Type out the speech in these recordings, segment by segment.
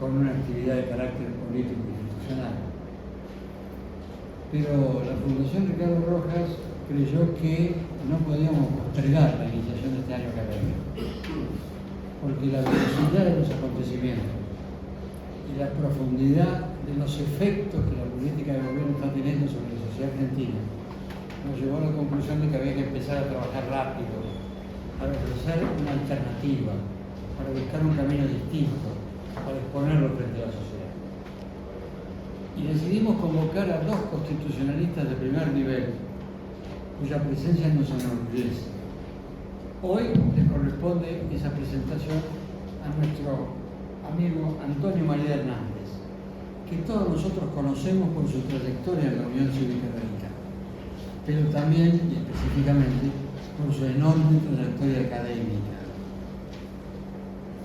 con una actividad de carácter político e institucional. Pero la Fundación Ricardo Rojas creyó que no podíamos postergar la iniciación de este año académico, porque la velocidad de los acontecimientos y la profundidad de los efectos que la política de gobierno está teniendo sobre la sociedad argentina nos llevó a la conclusión de que había que empezar a trabajar rápido para ofrecer una alternativa, para buscar un camino distinto, para exponerlo frente a la sociedad. Y decidimos convocar a 2 constitucionalistas de primer nivel, cuya presencia nos enorgullece. Hoy le corresponde esa presentación a nuestro amigo Antonio María Hernández, que todos nosotros conocemos por su trayectoria en la Unión Cívica Radical, pero también y específicamente por su enorme trayectoria académica.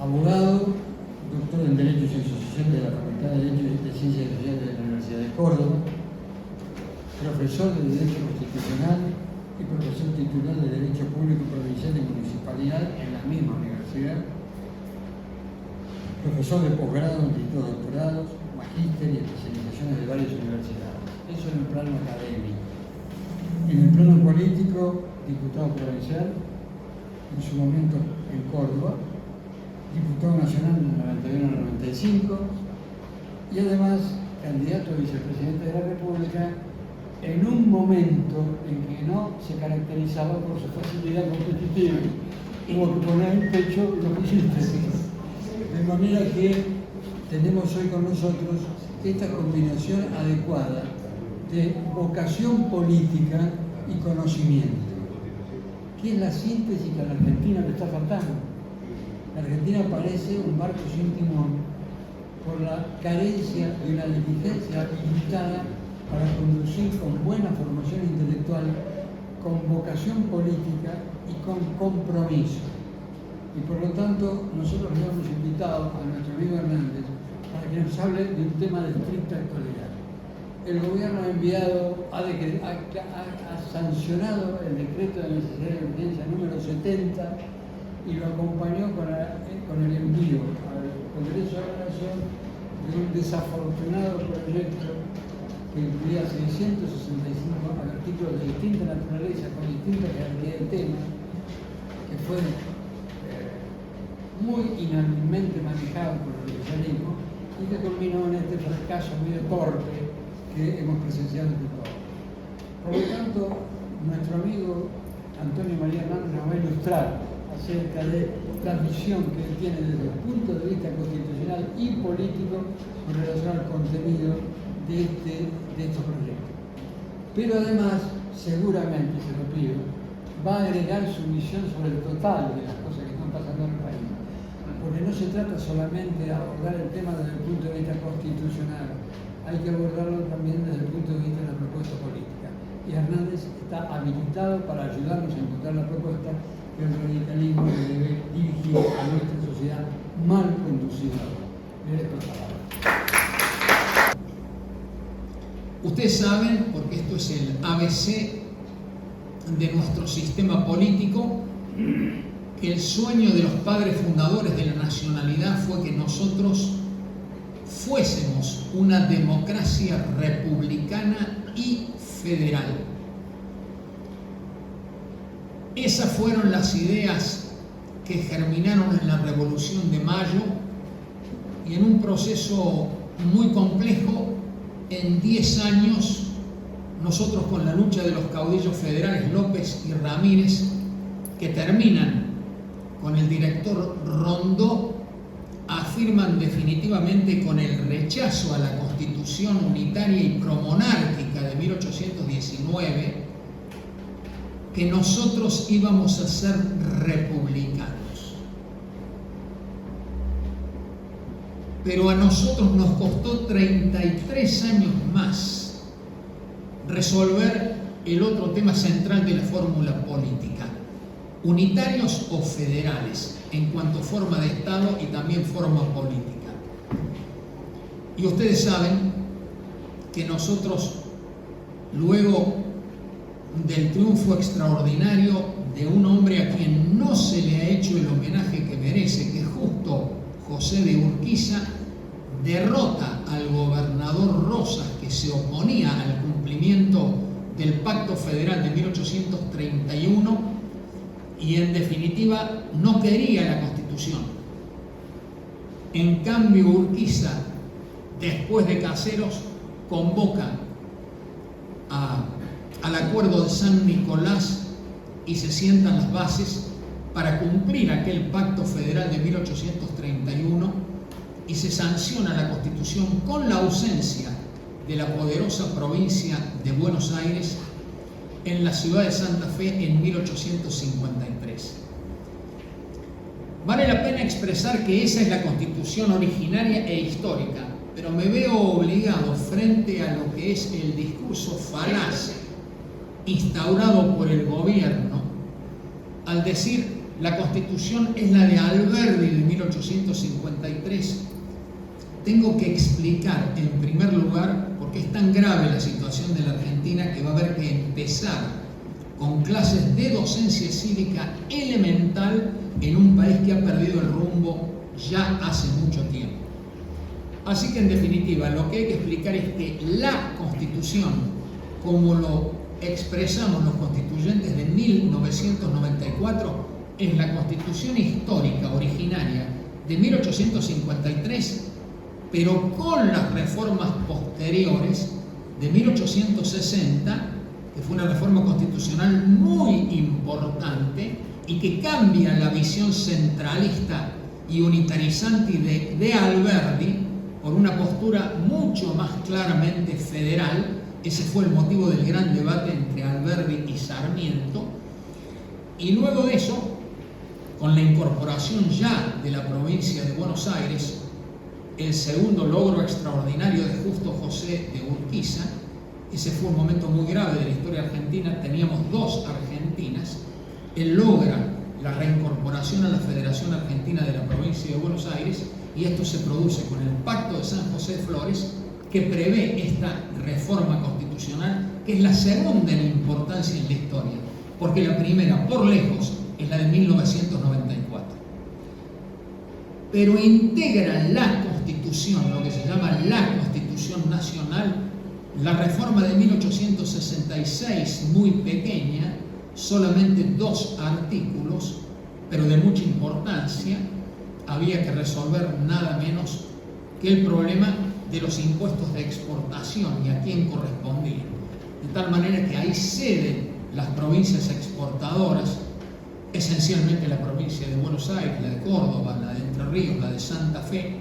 Abogado, doctor en Derecho y Ciencias Sociales de la Facultad de Derecho y Ciencias Sociales de la Universidad de Córdoba, profesor de Derecho Constitucional y profesor titular de Derecho Público Provincial y Municipalidad en la misma universidad, profesor de posgrado en distintos doctorados, magíster y especializaciones de varias universidades. Eso en el plano académico. En el plano político, diputado provincial, en su momento en Córdoba, diputado nacional en el 91 al 95, y además candidato a vicepresidente de la República en un momento en que no se caracterizaba por su facilidad competitiva. Hubo que poner el pecho los billetes. De manera que tenemos hoy con nosotros esta combinación adecuada de vocación política y conocimiento, que es la síntesis que a la Argentina le está faltando. La Argentina parece un barco sin timón por la carencia de una diligencia habilitada para conducir con buena formación intelectual, con vocación política y con compromiso. Y por lo tanto, nosotros le hemos invitado a nuestro amigo Hernández para que nos hable de un tema de estricta actualidad. El gobierno ha enviado, ha sancionado el decreto de necesidad de urgencia número 70 y lo acompañó con el envío al Congreso de la Nación de un desafortunado proyecto que incluía 665 artículos de distinta naturaleza, con distinta cantidad de temas, que fue muy inhábilmente manejado por el oficialismo y que culminó en este fracaso medio torpe que hemos presenciado entre todos. Por lo tanto, nuestro amigo Antonio María Hernández nos va a ilustrar acerca de la visión que él tiene desde el punto de vista constitucional y político con relación al contenido de estos proyectos. Pero además, seguramente, se lo pido, va a agregar su visión sobre el total de las cosas que están pasando en el país. Porque no se trata solamente de abordar el tema desde el punto de vista constitucional, hay que abordarlo también desde el punto de vista de la propuesta política. Y Hernández está habilitado para ayudarnos a encontrar la propuesta que el radicalismo debe dirigir a nuestra sociedad mal conducida. Ustedes saben, porque esto es el ABC de nuestro sistema político, que el sueño de los padres fundadores de la nacionalidad fue que nosotros fuésemos una democracia republicana y federal. Esas fueron las ideas que germinaron en la Revolución de Mayo y en un proceso muy complejo, en 10 años, nosotros con la lucha de los caudillos federales López y Ramírez, que terminan con el director Rondó, afirman definitivamente con el rechazo a la Constitución unitaria y promonárquica de 1819 que nosotros íbamos a ser republicanos. Pero a nosotros nos costó 33 años más resolver el otro tema central de la fórmula política: unitarios o federales, en cuanto a forma de Estado y también forma política. Y ustedes saben que nosotros, luego del triunfo extraordinario de un hombre a quien no se le ha hecho el homenaje que merece, que es justo José de Urquiza, derrota al gobernador Rosas, que se oponía al cumplimiento del Pacto Federal de 1831 y en definitiva no quería la Constitución. En cambio, Urquiza, después de Caseros, convoca al Acuerdo de San Nicolás y se sientan las bases para cumplir aquel Pacto Federal de 1831 y se sanciona la Constitución con la ausencia de la poderosa provincia de Buenos Aires en la ciudad de Santa Fe en 1853. Vale la pena expresar que esa es la Constitución originaria e histórica, pero me veo obligado frente a lo que es el discurso falaz instaurado por el gobierno al decir la Constitución es la de Alberdi de 1853. Tengo que explicar en primer lugar por qué es tan grave la situación de la Argentina que va a haber que empezar con clases de docencia cívica elemental en un país que ha perdido el rumbo ya hace mucho tiempo. Así que en definitiva lo que hay que explicar es que la Constitución, como lo expresamos los constituyentes de 1994, es la Constitución histórica originaria de 1853, pero con las reformas posteriores de 1860, que fue una reforma constitucional muy importante y que cambia la visión centralista y unitarizante de Alberdi por una postura mucho más claramente federal. Ese fue el motivo del gran debate entre Alberdi y Sarmiento. Y luego de eso, con la incorporación ya de la provincia de Buenos Aires, el segundo logro extraordinario de Justo José de Urquiza, ese fue un momento muy grave de la historia argentina, teníamos dos Argentinas, él logra la reincorporación a la Federación Argentina de la provincia de Buenos Aires, y esto se produce con el Pacto de San José de Flores, que prevé esta reforma constitucional, que es la segunda en importancia en la historia, porque la primera, por lejos, es la de 1994. Pero integra la Constitución, lo que se llama la Constitución Nacional, la reforma de 1866, muy pequeña, solamente 2 artículos, pero de mucha importancia. Había que resolver nada menos que el problema de los impuestos de exportación y a quién correspondía. De tal manera que ahí ceden las provincias exportadoras, esencialmente la provincia de Buenos Aires, la de Córdoba, la de Entre Ríos, la de Santa Fe.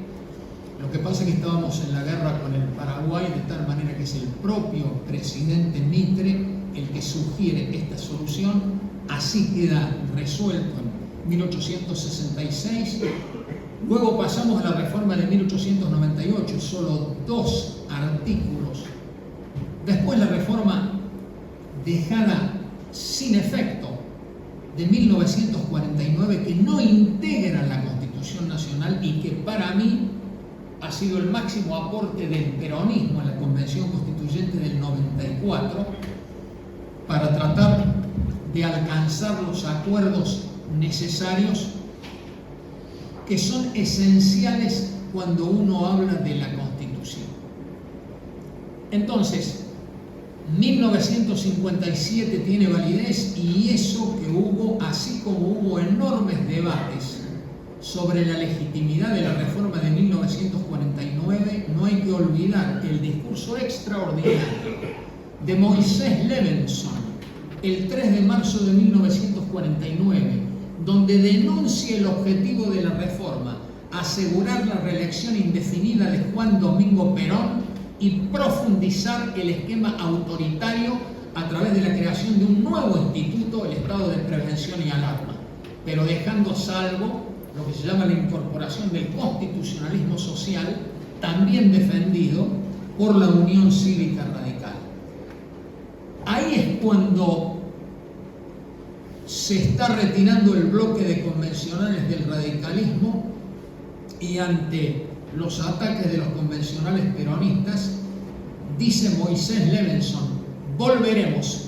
Lo que pasa es que estábamos en la guerra con el Paraguay, de tal manera que es el propio presidente Mitre el que sugiere esta solución. Así queda resuelto en 1866. Luego pasamos a la reforma de 1898, solo 2 artículos. Después la reforma dejada sin efecto de 1949, que no integra la Constitución Nacional y que para mí ha sido el máximo aporte del peronismo en la Convención Constituyente del 94 para tratar de alcanzar los acuerdos necesarios que son esenciales cuando uno habla de la Constitución. Entonces, 1957 tiene validez, y eso que hubo, así como hubo enormes debates sobre la legitimidad de la reforma de 1949, no hay que olvidar el discurso extraordinario de Moisés Levenson el 3 de marzo de 1949, donde denuncia el objetivo de la reforma: asegurar la reelección indefinida de Juan Domingo Perón y profundizar el esquema autoritario a través de la creación de un nuevo instituto, el estado de prevención y alarma, pero dejando salvo lo que se llama la incorporación del constitucionalismo social, también defendido por la Unión Cívica Radical. Ahí es cuando se está retirando el bloque de convencionales del radicalismo, y ante los ataques de los convencionales peronistas, dice Moisés Levenson: volveremos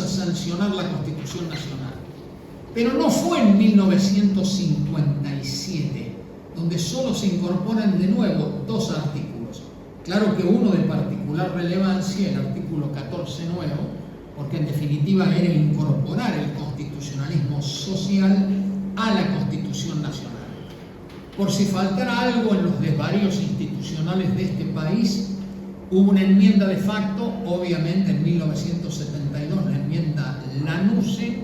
a sancionar la Constitución Nacional. Pero no fue en 1957 donde solo se incorporan de nuevo 2 artículos. Claro que uno de particular relevancia, el artículo 14 nuevo, porque en definitiva era incorporar el constitucionalismo social a la Constitución Nacional. Por si faltara algo en los desvaríos institucionales de este país, hubo una enmienda de facto, obviamente en 1972, la enmienda Lanusse,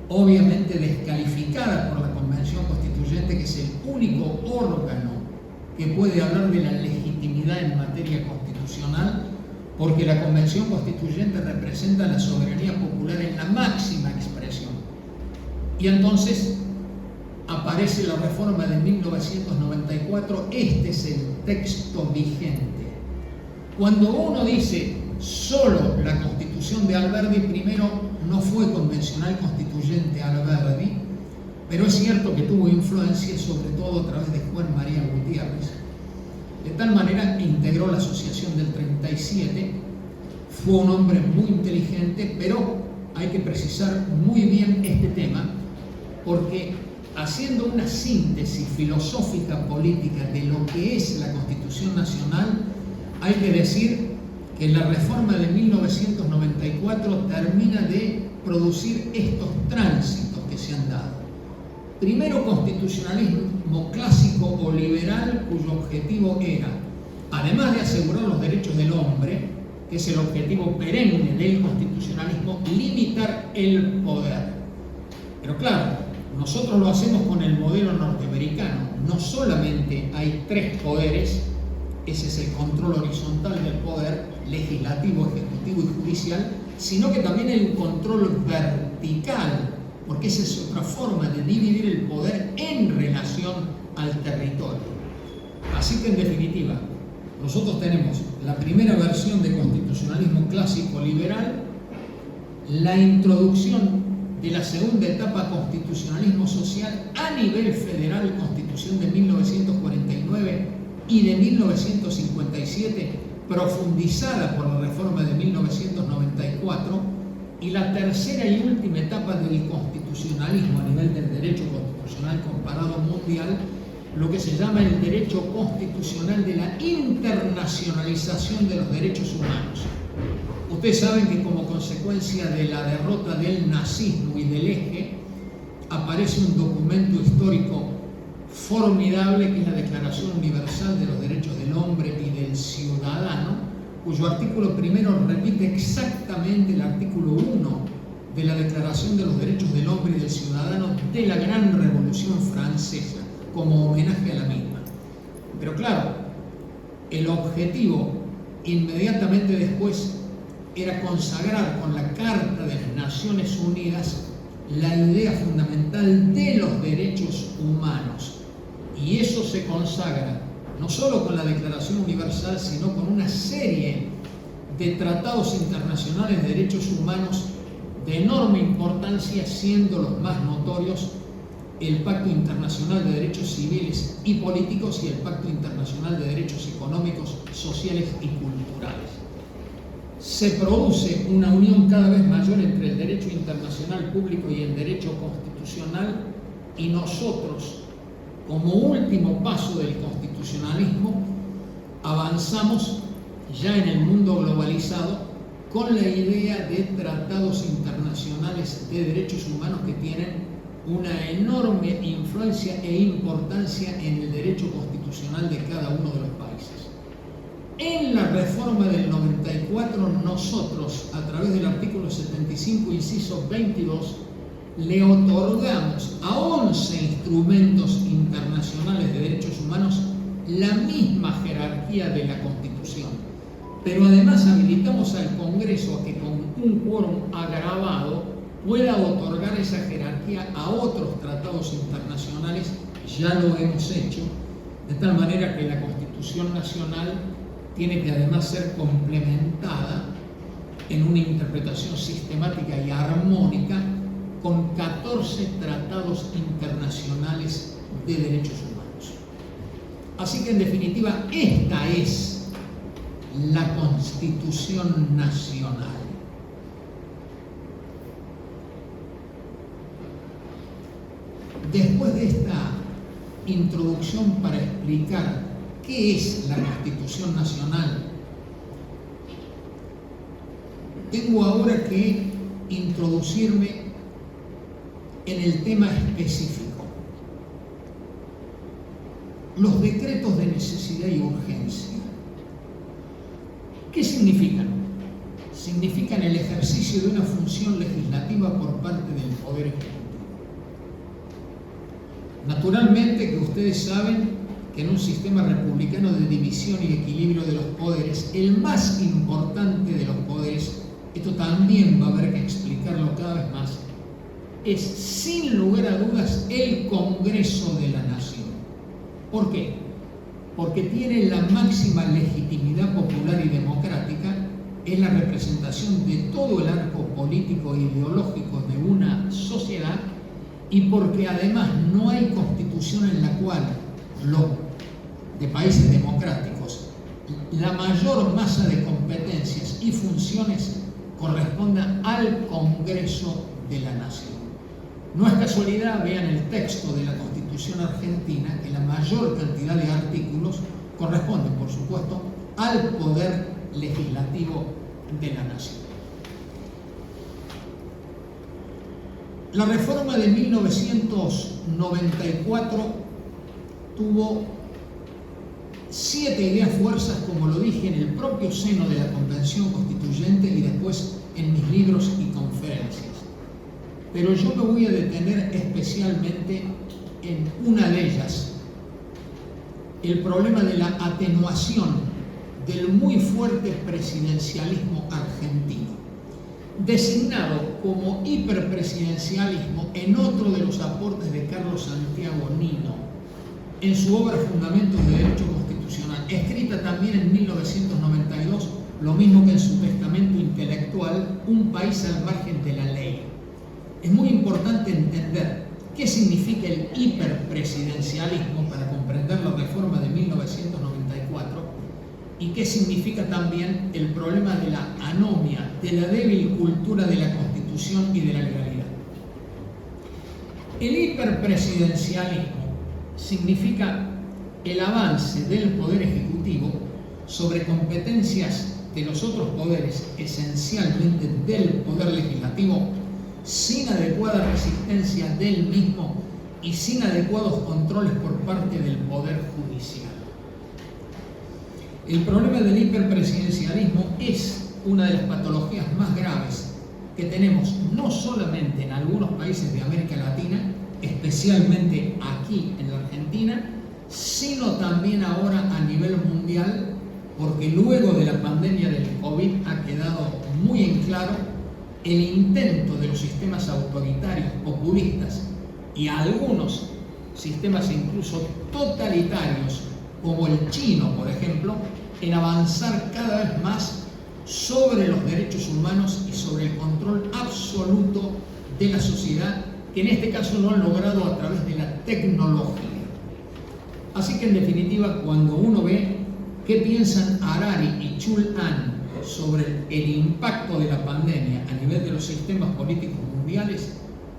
obviamente descalificada por la Convención Constituyente, que es el único órgano que puede hablar de la legitimidad en materia constitucional, porque la Convención Constituyente representa la soberanía popular en la máxima expresión. Y entonces aparece la reforma de 1994, este es el texto vigente. Cuando uno dice solo la Constitución de Alberdi, primero no fue convencional constituyente Alberdi, pero es cierto que tuvo influencia sobre todo a través de Juan María Gutiérrez. De tal manera integró la asociación del 37, fue un hombre muy inteligente, pero hay que precisar muy bien este tema, porque haciendo una síntesis filosófica política de lo que es la Constitución Nacional, hay que decir que la reforma de 1994 termina de producir estos tránsitos que se han dado. Primero, constitucionalismo clásico o liberal, cuyo objetivo era, además de asegurar los derechos del hombre, que es el objetivo perenne del constitucionalismo, limitar el poder. Pero claro, nosotros lo hacemos con el modelo norteamericano. No solamente hay 3 poderes, ese es el control horizontal del poder, legislativo, ejecutivo y judicial, sino que también hay un control vertical, porque esa es otra forma de dividir el poder en relación al territorio. Así que en definitiva, nosotros tenemos la primera versión de constitucionalismo clásico liberal, la introducción de la segunda etapa constitucionalismo social a nivel federal, Constitución de 1949 y de 1957, profundizada por la reforma de 1994, y la tercera y última etapa del constitucionalismo a nivel del derecho constitucional comparado mundial, lo que se llama el derecho constitucional de la internacionalización de los derechos humanos. Ustedes saben que como consecuencia de la derrota del nazismo y del eje, aparece un documento histórico formidable que es la Declaración Universal de los Derechos del Hombre y del Ciudadano, cuyo artículo primero repite exactamente el artículo 1 de la Declaración de los Derechos del Hombre y del Ciudadano de la Gran Revolución Francesa, como homenaje a la misma. Pero claro, el objetivo inmediatamente después era consagrar con la Carta de las Naciones Unidas la idea fundamental de los derechos humanos. Y eso se consagra no solo con la Declaración Universal, sino con una serie de tratados internacionales de derechos humanos de enorme importancia, siendo los más notorios el Pacto Internacional de Derechos Civiles y Políticos y el Pacto Internacional de Derechos Económicos, Sociales y Culturales. Se produce una unión cada vez mayor entre el derecho internacional público y el derecho constitucional, y nosotros, como último paso del constitucionalismo, avanzamos ya en el mundo globalizado con la idea de tratados internacionales de derechos humanos que tienen una enorme influencia e importancia en el derecho constitucional de cada uno de los países. En la reforma del 94, nosotros, a través del artículo 75, inciso 22, le otorgamos a 11 instrumentos internacionales de derechos humanos la misma jerarquía de la Constitución. Pero además habilitamos al Congreso a que con un quórum agravado pueda otorgar esa jerarquía a otros tratados internacionales. Ya lo hemos hecho, de tal manera que la Constitución Nacional tiene que además ser complementada en una interpretación sistemática y armónica con 14 tratados internacionales de derechos humanos. Así que en definitiva, esta es la Constitución Nacional. Después de esta introducción para explicar qué es la Constitución Nacional, tengo ahora que introducirme en el tema específico. Los decretos de necesidad y urgencia. ¿Qué significan? Significan el ejercicio de una función legislativa por parte del Poder Ejecutivo. Naturalmente que ustedes saben que en un sistema republicano de división y equilibrio de los poderes, el más importante de los poderes, esto también va a haber que explicarlo cada vez más, es sin lugar a dudas el Congreso de la Nación. ¿Por qué? Porque tiene la máxima legitimidad popular y democrática, es la representación de todo el arco político e ideológico de una sociedad, y porque además no hay constitución en la cual de países democráticos la mayor masa de competencias y funciones corresponda al Congreso de la Nación. No es casualidad, vean el texto de la Constitución argentina, que la mayor cantidad de artículos corresponden, por supuesto, al poder legislativo de la nación. La reforma de 1994 tuvo 7 ideas fuerzas, como lo dije, en el propio seno de la Convención Constituyente y después en mis libros y conferencias. Pero yo me voy a detener especialmente en una de ellas, el problema de la atenuación del muy fuerte presidencialismo argentino, designado como hiperpresidencialismo en otro de los aportes de Carlos Santiago Nino, en su obra Fundamentos de Derecho Constitucional, escrita también en 1992, lo mismo que en su testamento intelectual, Un país al margen de la ley. Es muy importante entender qué significa el hiperpresidencialismo para comprender la reforma de 1994 y qué significa también el problema de la anomia, de la débil cultura de la Constitución y de la legalidad. El hiperpresidencialismo significa el avance del Poder Ejecutivo sobre competencias de los otros poderes, esencialmente del Poder Legislativo, sin adecuada resistencia del mismo y sin adecuados controles por parte del Poder Judicial. El problema del hiperpresidencialismo es una de las patologías más graves que tenemos no solamente en algunos países de América Latina, especialmente aquí en la Argentina, sino también ahora a nivel mundial, porque luego de la pandemia del COVID ha quedado muy en claro el intento de los sistemas autoritarios, populistas y algunos sistemas incluso totalitarios, como el chino, por ejemplo, en avanzar cada vez más sobre los derechos humanos y sobre el control absoluto de la sociedad, que en este caso lo han logrado a través de la tecnología. Así que en definitiva, cuando uno ve qué piensan Harari y Chul Han sobre el impacto de la pandemia a nivel de los sistemas políticos mundiales,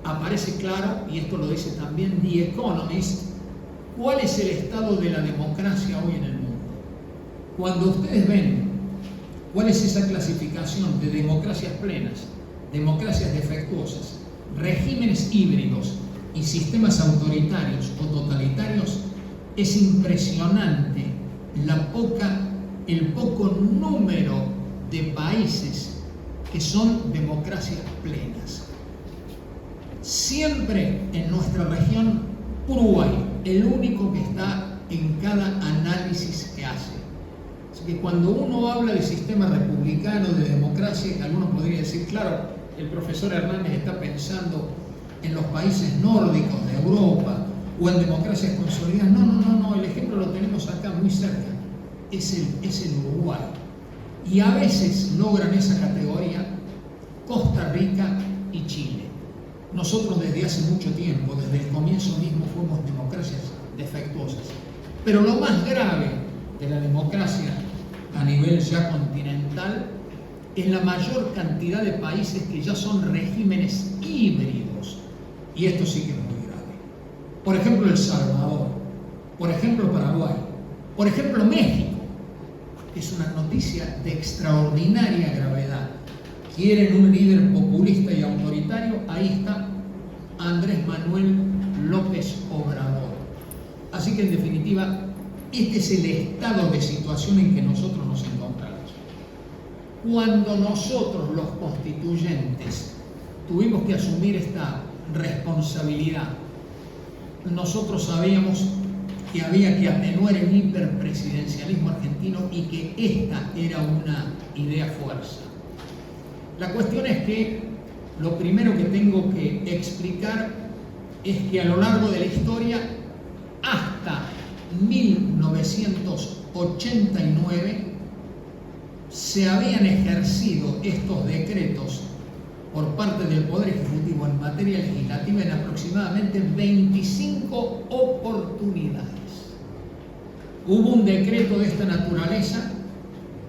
aparece claro, y esto lo dice también The Economist, cuál es el estado de la democracia hoy en el mundo. Cuando ustedes ven cuál es esa clasificación de democracias plenas, democracias defectuosas, regímenes híbridos y sistemas autoritarios o totalitarios, es impresionante el poco número de países que son democracias plenas. Siempre en nuestra región, Uruguay, el único que está en cada análisis que hace. Así que cuando uno habla de sistema republicano, de democracia, algunos podrían decir, claro, el profesor Hernández está pensando en los países nórdicos de Europa o en democracias consolidadas. No, el ejemplo lo tenemos acá muy cerca, es el Uruguay. Y a veces logran esa categoría Costa Rica y Chile. Nosotros desde hace mucho tiempo, desde el comienzo mismo, fuimos democracias defectuosas. Pero lo más grave de la democracia a nivel ya continental es la mayor cantidad de países que ya son regímenes híbridos. Y esto sí que es muy grave. Por ejemplo, El Salvador. Por ejemplo, Paraguay. Por ejemplo, México. Es una noticia de extraordinaria gravedad. ¿Quieren un líder populista y autoritario? Ahí está Andrés Manuel López Obrador. Así que, en definitiva, este es el estado de situación en que nosotros nos encontramos. Cuando nosotros, los constituyentes, tuvimos que asumir esta responsabilidad, nosotros sabíamos que había que atenuar el hiperpresidencialismo argentino y que esta era una idea fuerza. La cuestión es que lo primero que tengo que explicar es que a lo largo de la historia, hasta 1989, se habían ejercido estos decretos por parte del Poder Ejecutivo en materia legislativa en aproximadamente 25 oportunidades. Hubo un decreto de esta naturaleza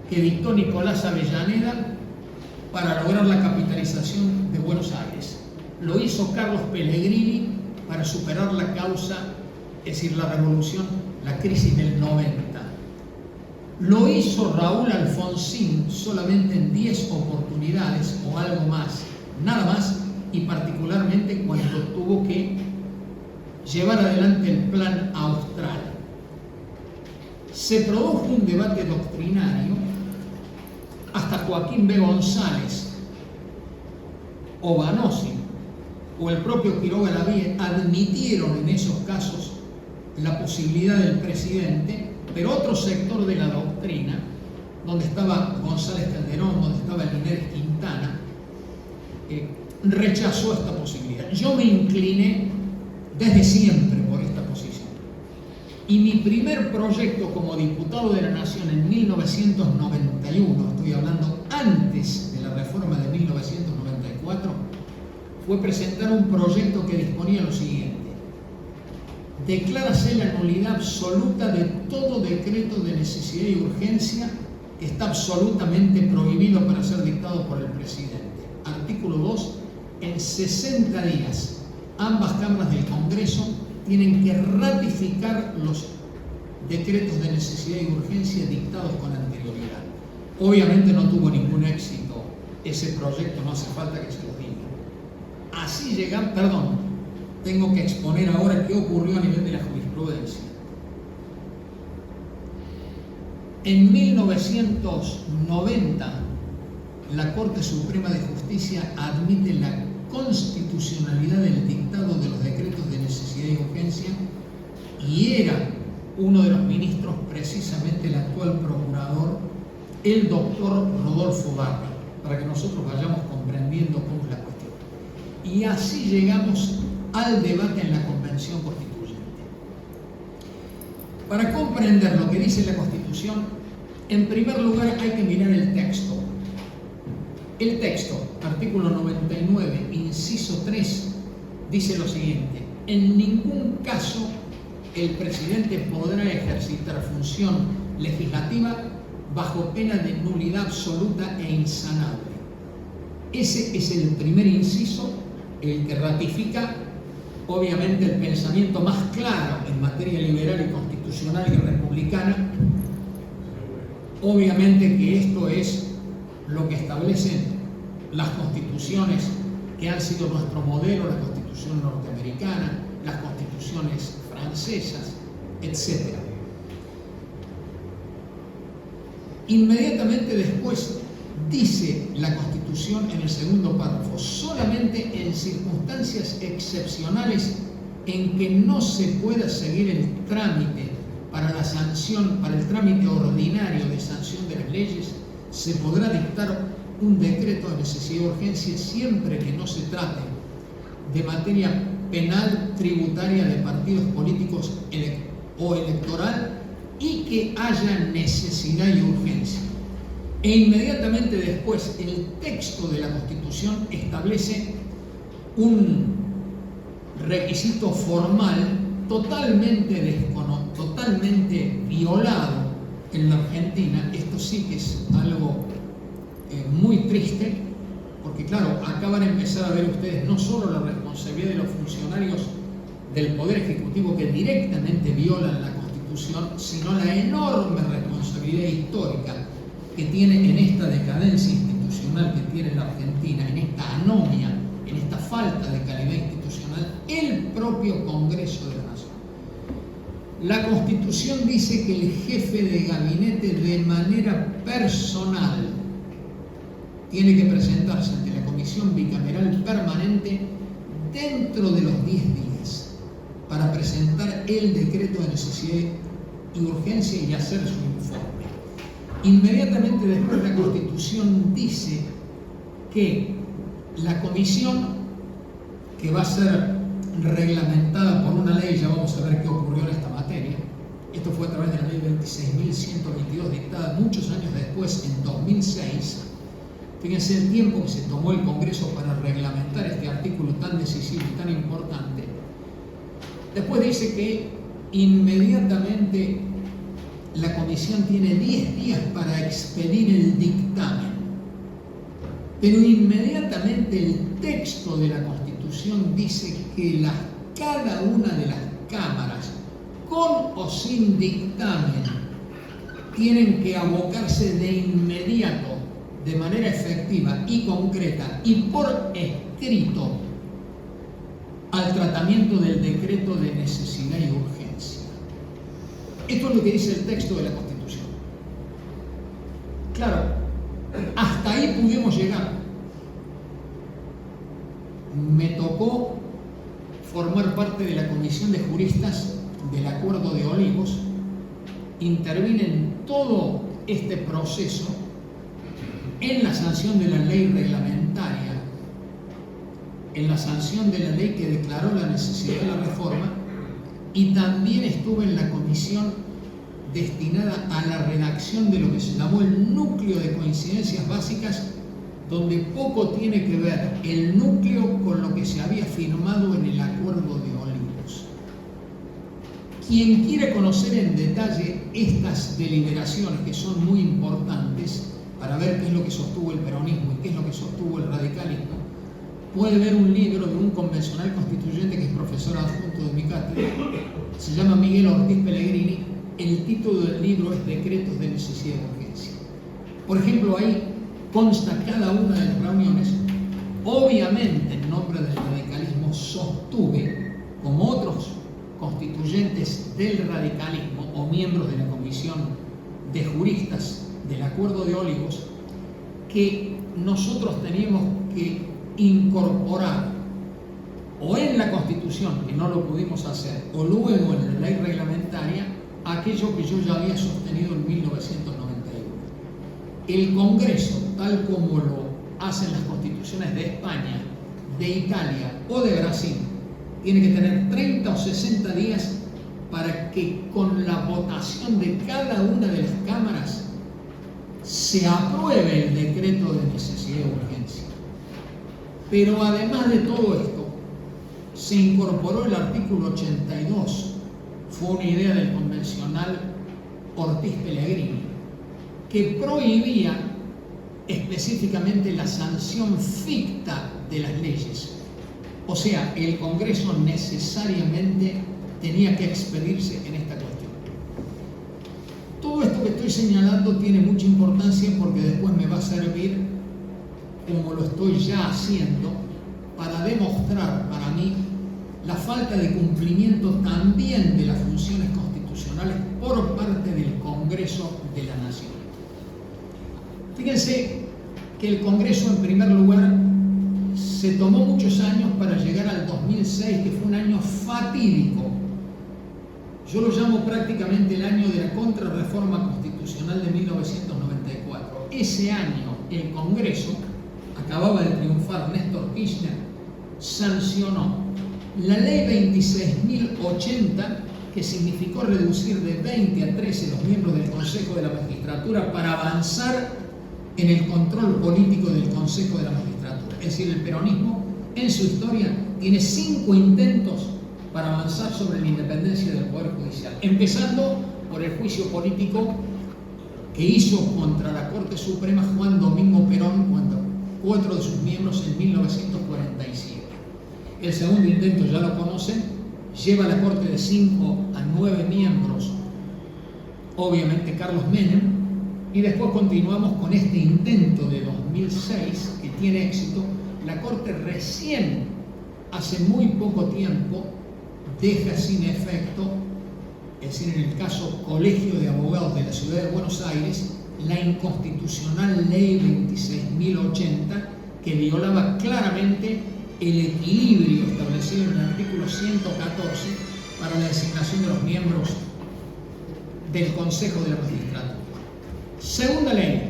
que dictó Nicolás Avellaneda para lograr la capitalización de Buenos Aires. Lo hizo Carlos Pellegrini para superar la causa, es decir, la revolución, la crisis del 90. Lo hizo Raúl Alfonsín solamente en 10 oportunidades o algo más, nada más, y particularmente cuando tuvo que llevar adelante el Plan Austral. Se produjo un debate doctrinario, hasta Joaquín B. González o Vanosi o el propio Quiroga Lavie admitieron en esos casos la posibilidad del presidente, pero otro sector de la doctrina, donde estaba González Calderón, donde estaba Linares Quintana, rechazó esta posibilidad. Yo me incliné desde siempre por esta posición. Y mi primer proyecto como diputado de la Nación en 1991, estoy hablando antes de la reforma de 1994, fue presentar un proyecto que disponía lo siguiente: declárase la nulidad absoluta de todo decreto de necesidad y urgencia que está absolutamente prohibido para ser dictado por el presidente. Artículo 2. En 60 días, ambas cámaras del Congreso tienen que ratificar los decretos de necesidad y urgencia dictados con anterioridad. Obviamente no tuvo ningún éxito ese proyecto, no hace falta que se lo diga. Así llegan, tengo que exponer ahora qué ocurrió a nivel de la jurisprudencia. En 1990, la Corte Suprema de Justicia admite la constitucionalidad del dictado de los decretos de necesidad y urgencia, y era uno de los ministros precisamente el actual procurador, el doctor Rodolfo Barra, para que nosotros vayamos comprendiendo cómo es la cuestión. Y así llegamos al debate en la Convención Constituyente. Para comprender lo que dice la Constitución, en primer lugar hay que mirar el texto. El texto, artículo 99, inciso 3, dice lo siguiente: en ningún caso el presidente podrá ejercitar función legislativa bajo pena de nulidad absoluta e insanable. Ese es el primer inciso, el que ratifica obviamente el pensamiento más claro en materia liberal y constitucional y republicana. Obviamente que esto es lo que establecen las constituciones que han sido nuestro modelo, la Constitución norteamericana, las constituciones francesas, etc. Inmediatamente después dice la Constitución en el segundo párrafo: solamente en circunstancias excepcionales en que no se pueda seguir el trámite para la sanción, para el trámite ordinario de sanción de las leyes, se podrá dictar un decreto de necesidad y urgencia, siempre que no se trate de materia penal, tributaria, de partidos políticos o electoral, y que haya necesidad y urgencia. E inmediatamente después, el texto de la Constitución establece un requisito formal totalmente violado en la Argentina. Esto sí que es algo muy triste, porque claro, acá van a empezar a ver ustedes no solo la responsabilidad de los funcionarios del Poder Ejecutivo que directamente violan la Constitución, sino la enorme responsabilidad histórica que tiene en esta decadencia institucional que tiene la Argentina, en esta anomia, en esta falta de calidad institucional, el propio Congreso de la Nación. La Constitución dice que el jefe de gabinete de manera personal tiene que presentarse ante la Comisión Bicameral Permanente dentro de los 10 días para presentar el decreto de necesidad y urgencia y hacer su informe. Inmediatamente después la Constitución dice que la comisión, que va a ser reglamentada por una ley, ya vamos a ver qué ocurrió en esta materia, esto fue a través de la ley 26.122 dictada muchos años después, en 2006, fíjense el tiempo que se tomó el Congreso para reglamentar este artículo tan decisivo y tan importante. Después dice que inmediatamente la comisión tiene 10 días para expedir el dictamen, pero inmediatamente el texto de la Constitución dice que cada una de las cámaras, con o sin dictamen, tienen que abocarse de inmediato, de manera efectiva y concreta y por escrito, al tratamiento del decreto de necesidad y urgencia. Esto es lo que dice el texto de la Constitución. Claro, hasta ahí pudimos llegar. Me tocó formar parte de la comisión de juristas del Acuerdo de Olivos, intervine en todo este proceso, en la sanción de la ley reglamentaria, en la sanción de la ley que declaró la necesidad de la reforma, y también estuve en la comisión destinada a la redacción de lo que se llamó el núcleo de coincidencias básicas, donde poco tiene que ver el núcleo con lo que se había firmado en el Acuerdo de Olivos. Quien quiere conocer en detalle estas deliberaciones, que son muy importantes para ver qué es lo que sostuvo el peronismo y qué es lo que sostuvo el radicalismo, puede ver un libro de un convencional constituyente que es profesor adjunto de mi cátedra, se llama Miguel Ortiz Pellegrini. El título del libro es Decretos de Necesidad y Urgencia. Por ejemplo, ahí consta cada una de las reuniones. Obviamente, en nombre del radicalismo, sostuve, como otros constituyentes del radicalismo o miembros de la comisión de juristas del Acuerdo de Olivos, que nosotros teníamos que incorporar o en la Constitución, que no lo pudimos hacer, o luego en la ley reglamentaria, aquello que yo ya había sostenido en 1991. El Congreso, tal como lo hacen las constituciones de España, de Italia o de Brasil, tiene que tener 30 o 60 días para que con la votación de cada una de las cámaras se apruebe el decreto de necesidad y urgencia. Pero además de todo esto, se incorporó el artículo 82, fue una idea del convencional Ortiz Pellegrini, que prohibía específicamente la sanción ficta de las leyes. O sea, el Congreso necesariamente tenía que expedirse en esta cuestión. Todo esto que estoy señalando tiene mucha importancia porque después me va a servir, como lo estoy ya haciendo, para demostrar para mí la falta de cumplimiento también de las funciones constitucionales por parte del Congreso de la Nación. Fíjense que el Congreso, en primer lugar, se tomó muchos años para llegar al 2006, que fue un año fatídico. Yo lo llamo prácticamente el año de la contrarreforma constitucional de 1994. Ese año el Congreso, acababa de triunfar Néstor Kirchner, sancionó la ley 26.080, que significó reducir de 20 a 13 los miembros del Consejo de la Magistratura para avanzar en el control político del Consejo de la Magistratura. Es decir, el peronismo en su historia tiene 5 intentos para avanzar sobre la independencia del Poder Judicial, empezando por el juicio político que hizo contra la Corte Suprema Juan Domingo Perón cuando 4 de sus miembros en 1947. El segundo intento ya lo conocen, lleva a la Corte de 5 a 9 miembros, obviamente Carlos Menem, y después continuamos con este intento de 2006 que tiene éxito. La Corte recién, hace muy poco tiempo, deja sin efecto, es decir, en el caso Colegio de Abogados de la Ciudad de Buenos Aires, la inconstitucional Ley 26.080, que violaba claramente el equilibrio establecido en el artículo 114 para la designación de los miembros del Consejo de la Magistratura. Segunda ley,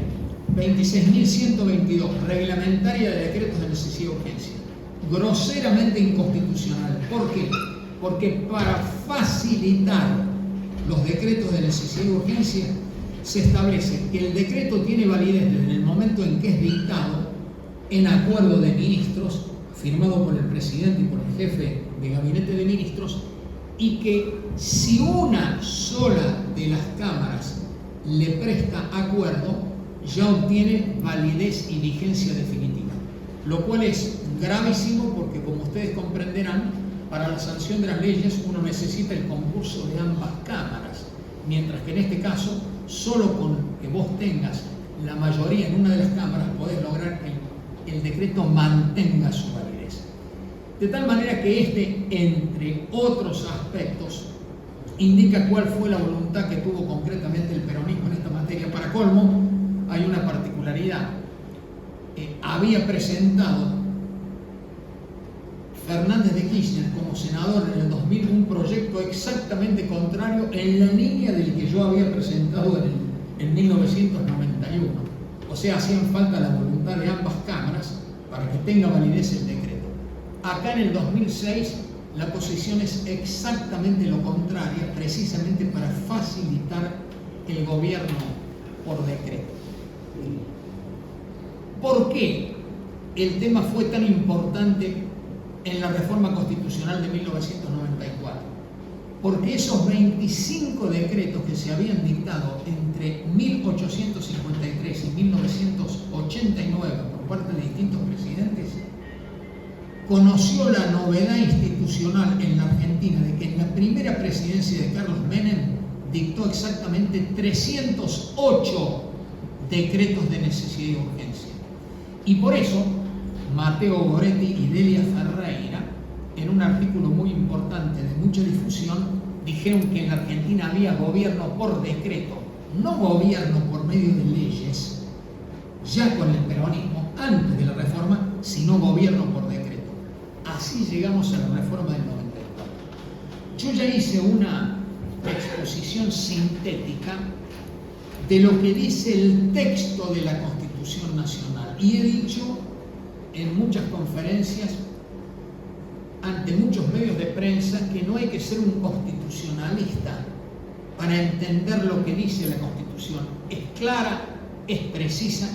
26.122, reglamentaria de decretos de necesidad y urgencia, groseramente inconstitucional. ¿Por qué? Porque para facilitar los decretos de necesidad y urgencia se establece que el decreto tiene validez desde el momento en que es dictado en acuerdo de ministros, firmado por el presidente y por el jefe de gabinete de ministros, y que si una sola de las cámaras le presta acuerdo, ya obtiene validez y vigencia definitiva, lo cual es gravísimo porque, como ustedes comprenderán, para la sanción de las leyes uno necesita el concurso de ambas cámaras, mientras que en este caso, solo con que vos tengas la mayoría en una de las cámaras podés lograr que el decreto mantenga su validez. De tal manera que este, entre otros aspectos, indica cuál fue la voluntad que tuvo concretamente el peronismo en esta materia. Para colmo, hay una particularidad. Había presentado Fernández de Kirchner como senador en el 2000 un proyecto exactamente contrario en la línea del que yo había presentado en 1991. O sea, hacían falta la voluntad de ambas cámaras para que tenga validez el decreto. Acá en el 2006 la posición es exactamente lo contrario, precisamente para facilitar el gobierno por decreto. ¿Por qué el tema fue tan importante en la reforma constitucional de 1994? Porque esos 25 decretos que se habían dictado entre 1853 y 1989 por parte de distintos presidentes, conoció la novedad institucional en la Argentina de que en la primera presidencia de Carlos Menem dictó exactamente 308 decretos de necesidad y urgencia. Y por eso, Mateo Goretti y Delia Ferreira, en un artículo muy importante de mucha difusión, dijeron que en la Argentina había gobierno por decreto, no gobierno por medio de leyes, ya con el peronismo, antes de la reforma, sino gobierno por decreto. Así llegamos a la reforma del 94. Yo ya hice una exposición sintética de lo que dice el texto de la Constitución Nacional y he dicho en muchas conferencias, ante muchos medios de prensa, que no hay que ser un constitucionalista para entender lo que dice la Constitución. Es clara, es precisa,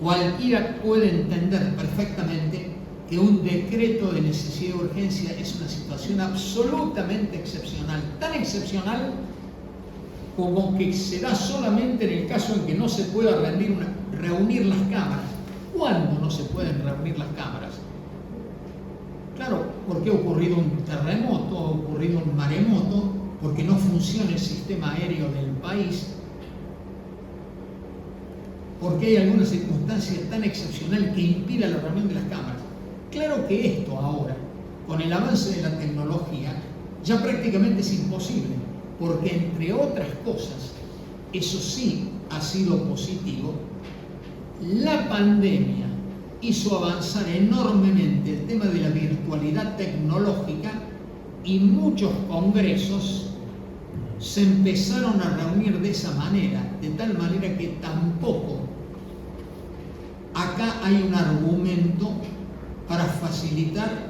cualquiera puede entender perfectamente que un decreto de necesidad y urgencia es una situación absolutamente excepcional, tan excepcional como que se da solamente en el caso en que no se pueda reunir las cámaras. ¿Cuándo no se pueden reunir las cámaras? Claro, porque ha ocurrido un terremoto, ha ocurrido un maremoto, porque no funciona el sistema aéreo del país, porque hay alguna circunstancia tan excepcional que impida la reunión de las cámaras. Claro que esto ahora, con el avance de la tecnología, ya prácticamente es imposible, porque entre otras cosas, eso sí ha sido positivo, la pandemia hizo avanzar enormemente el tema de la virtualidad tecnológica y muchos congresos se empezaron a reunir de esa manera, de tal manera que tampoco acá hay un argumento para facilitar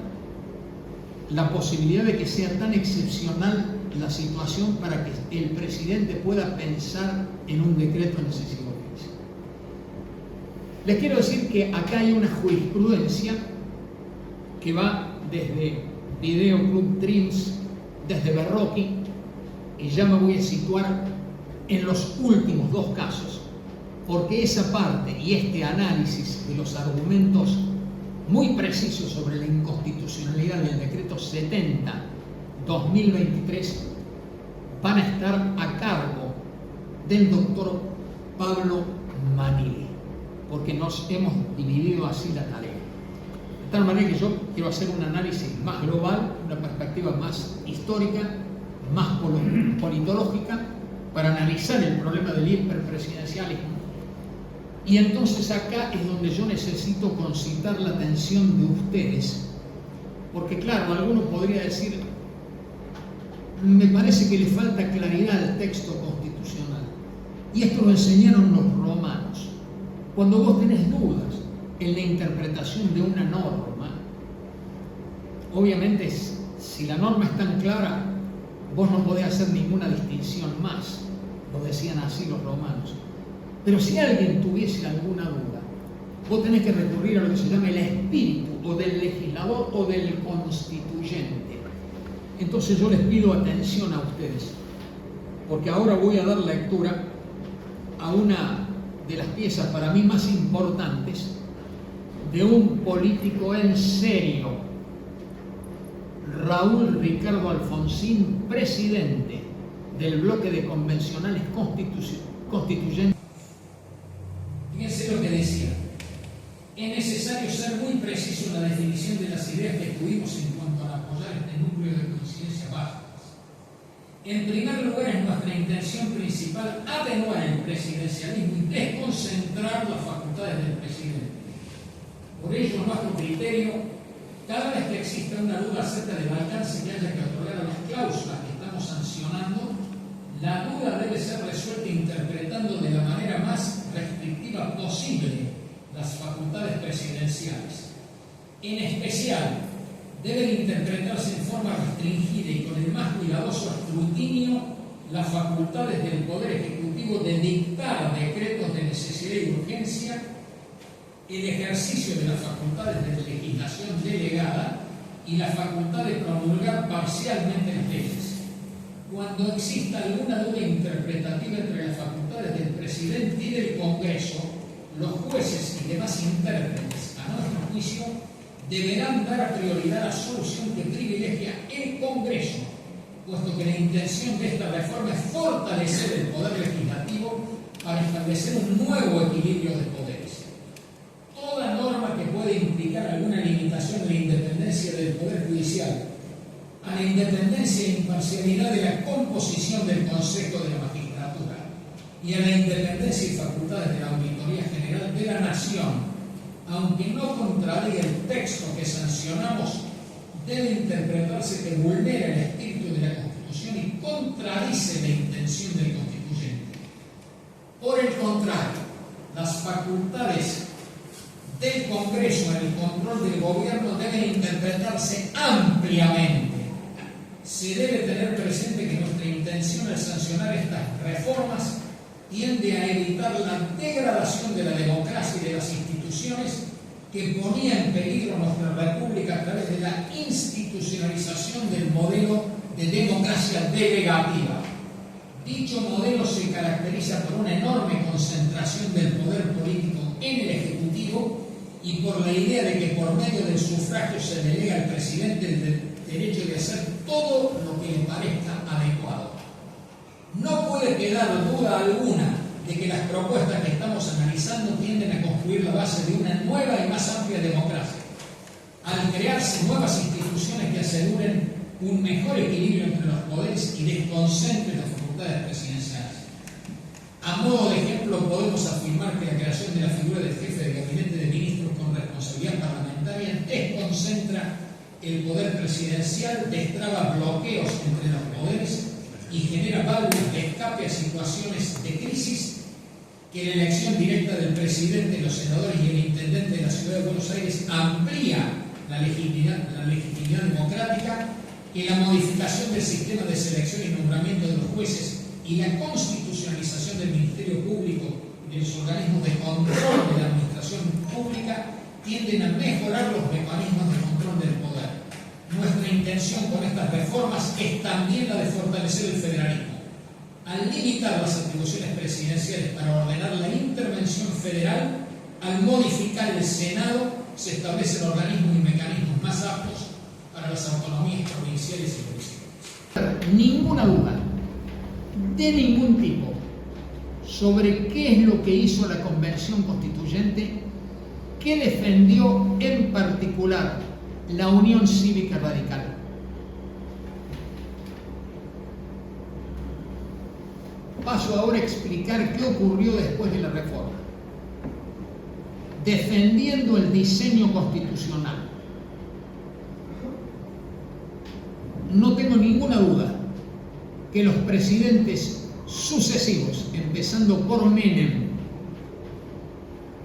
la posibilidad de que sea tan excepcional la situación para que el presidente pueda pensar en un decreto de necesidad y urgencia. Les quiero decir que acá hay una jurisprudencia que va desde Video Club Dreams, desde Berroqui, y ya me voy a situar en los últimos dos casos, porque esa parte y este análisis de los argumentos muy precisos sobre la inconstitucionalidad del decreto 70/2006 2023 van a estar a cargo del doctor Pablo Manili, porque nos hemos dividido así la tarea. De tal manera que yo quiero hacer un análisis más global, una perspectiva más histórica, más politológica, para analizar el problema del hiperpresidencialismo. Y entonces acá es donde yo necesito concitar la atención de ustedes, porque claro, alguno podría decir, me parece que le falta claridad al texto constitucional. Y esto lo enseñaron los romanos. Cuando vos tenés dudas en la interpretación de una norma, obviamente si la norma es tan clara, vos no podés hacer ninguna distinción más. Lo decían así los romanos. Pero si alguien tuviese alguna duda, vos tenés que recurrir a lo que se llama el espíritu o del legislador o del constituyente. Entonces yo les pido atención a ustedes, porque ahora voy a dar lectura a una de las piezas para mí más importantes de un político en serio, Raúl Ricardo Alfonsín, presidente del bloque de convencionales constituyentes. Fíjense lo que decía. Es necesario ser muy preciso en la definición de las ideas que tuvimos en cuanto a apoyar este núcleo de coincidencias básicas. En primer lugar, es nuestra intención principal atenuar el presidencialismo y desconcentrar las facultades del presidente. Por ello, nuestro criterio, cada vez que exista una duda acerca del alcance que haya que otorgar a las cláusulas que estamos sancionando, la duda debe ser resuelta interpretando de la manera más restrictiva posible las facultades presidenciales. En especial, deben interpretarse en forma restringida y con el más cuidadoso escrutinio las facultades del Poder Ejecutivo de dictar decretos de necesidad y urgencia, el ejercicio de las facultades de legislación delegada y la facultad de promulgar parcialmente las leyes. Cuando exista alguna duda interpretativa entre las facultades del presidente y del Congreso, los jueces y demás intérpretes, a nuestro juicio, deberán dar prioridad a la solución que privilegia el Congreso, puesto que la intención de esta reforma es fortalecer el poder legislativo para establecer un nuevo equilibrio de poderes. Toda norma que pueda implicar alguna limitación de la independencia del Poder Judicial, a la independencia e imparcialidad de la composición del Consejo de la Magistratura y a la independencia y facultades de la Auditoría General de la Nación, aunque no contradiga el texto que sancionamos, debe interpretarse que vulnera el espíritu de la Constitución y contradice la intención del constituyente. Por el contrario, las facultades del Congreso en el control del gobierno deben interpretarse ampliamente. Se debe tener presente que nuestra intención al sancionar estas reformas tiende a evitar la degradación de la democracia y de las instituciones que ponía en peligro nuestra república a través de la institucionalización del modelo de democracia delegativa. Dicho modelo se caracteriza por una enorme concentración del poder político en el Ejecutivo y por la idea de que por medio del sufragio se delega al presidente el derecho de hacer todo lo que le parezca adecuado. No puede quedar duda alguna de que las propuestas que estamos analizando tienden a construir la base de una nueva y más amplia democracia, al crearse nuevas instituciones que aseguren un mejor equilibrio entre los poderes y desconcentren las facultades presidenciales. A modo de ejemplo, podemos afirmar que la creación de la figura del jefe de gabinete de ministros con responsabilidad parlamentaria desconcentra el poder presidencial, destraba bloqueos entre los poderes y genera válvulas de escape a situaciones de crisis que la elección directa del presidente, los senadores y el intendente de la Ciudad de Buenos Aires amplía la legitimidad democrática, que la modificación del sistema de selección y nombramiento de los jueces y la constitucionalización del Ministerio Público y de los organismos de control de la administración pública tienden a mejorar los mecanismos de control del poder. Nuestra intención con estas reformas es también la de fortalecer el federalismo. Al limitar las atribuciones presidenciales para ordenar la intervención federal, al modificar el Senado, se establecen organismos y mecanismos más aptos para las autonomías provinciales y municipales. Ninguna duda, de ningún tipo, sobre qué es lo que hizo la Convención Constituyente que defendió en particular la Unión Cívica Radical. Paso ahora a explicar qué ocurrió después de la reforma. Defendiendo el diseño constitucional. No tengo ninguna duda que los presidentes sucesivos, empezando por Menem,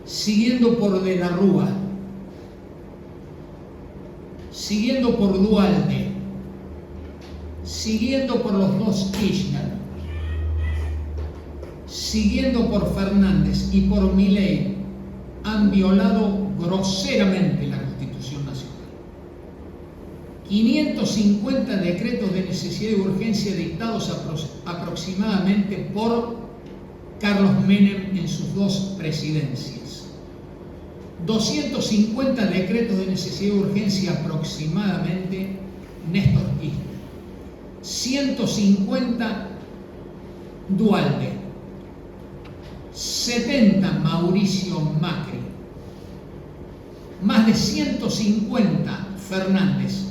siguiendo por De la Rúa, siguiendo por Duhalde, siguiendo por los dos Kirchner, siguiendo por Fernández y por Milei, han violado groseramente la Constitución Nacional. 550 decretos de necesidad y urgencia dictados aproximadamente por Carlos Menem en sus dos presidencias. 250 decretos de necesidad y urgencia aproximadamente Néstor Kirchner. 150 Duhalde. 70 Mauricio Macri. Más de 150 Fernández.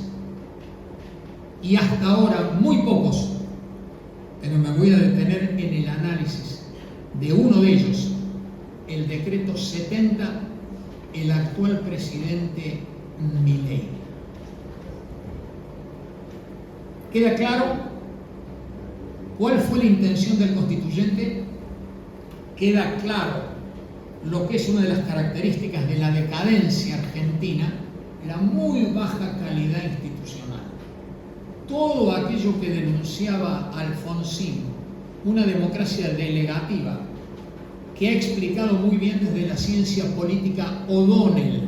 Y hasta ahora muy pocos, pero me voy a detener en el análisis de uno de ellos, el decreto 70, el actual presidente Milei. ¿Queda claro cuál fue la intención del constituyente? Queda claro lo que es una de las características de la decadencia argentina, la muy baja calidad institucional. Todo aquello que denunciaba Alfonsín, una democracia delegativa, que ha explicado muy bien desde la ciencia política O'Donnell,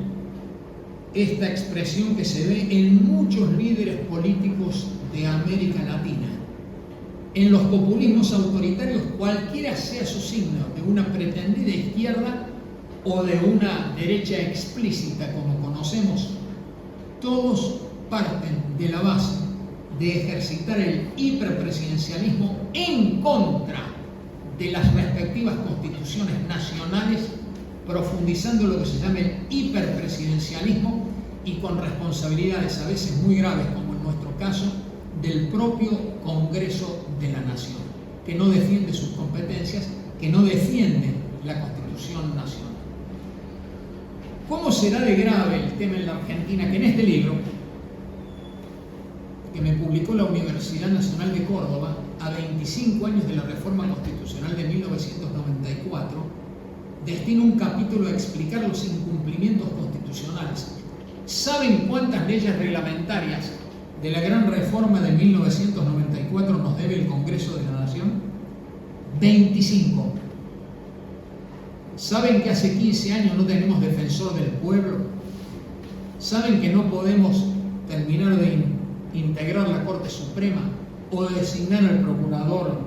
esta expresión que se ve en muchos líderes políticos de América Latina. En los populismos autoritarios, cualquiera sea su signo, de una pretendida izquierda o de una derecha explícita, como conocemos, todos parten de la base de ejercitar el hiperpresidencialismo en contra de las respectivas constituciones nacionales, profundizando lo que se llama el hiperpresidencialismo y con responsabilidades a veces muy graves, como en nuestro caso, del propio Congreso de la Nación, que no defiende sus competencias, que no defiende la Constitución Nacional. ¿Cómo será de grave el tema en la Argentina? Que en este libro, que me publicó la Universidad Nacional de Córdoba a 25 años de la Reforma Constitucional de 1994, destino un capítulo a explicar los incumplimientos constitucionales. ¿Saben cuántas leyes reglamentarias de la gran reforma de 1994 nos debe el Congreso de la Nación? 25. ¿Saben que hace 15 años no tenemos defensor del pueblo? ¿Saben que no podemos terminar de integrar la Corte Suprema o de designar al Procurador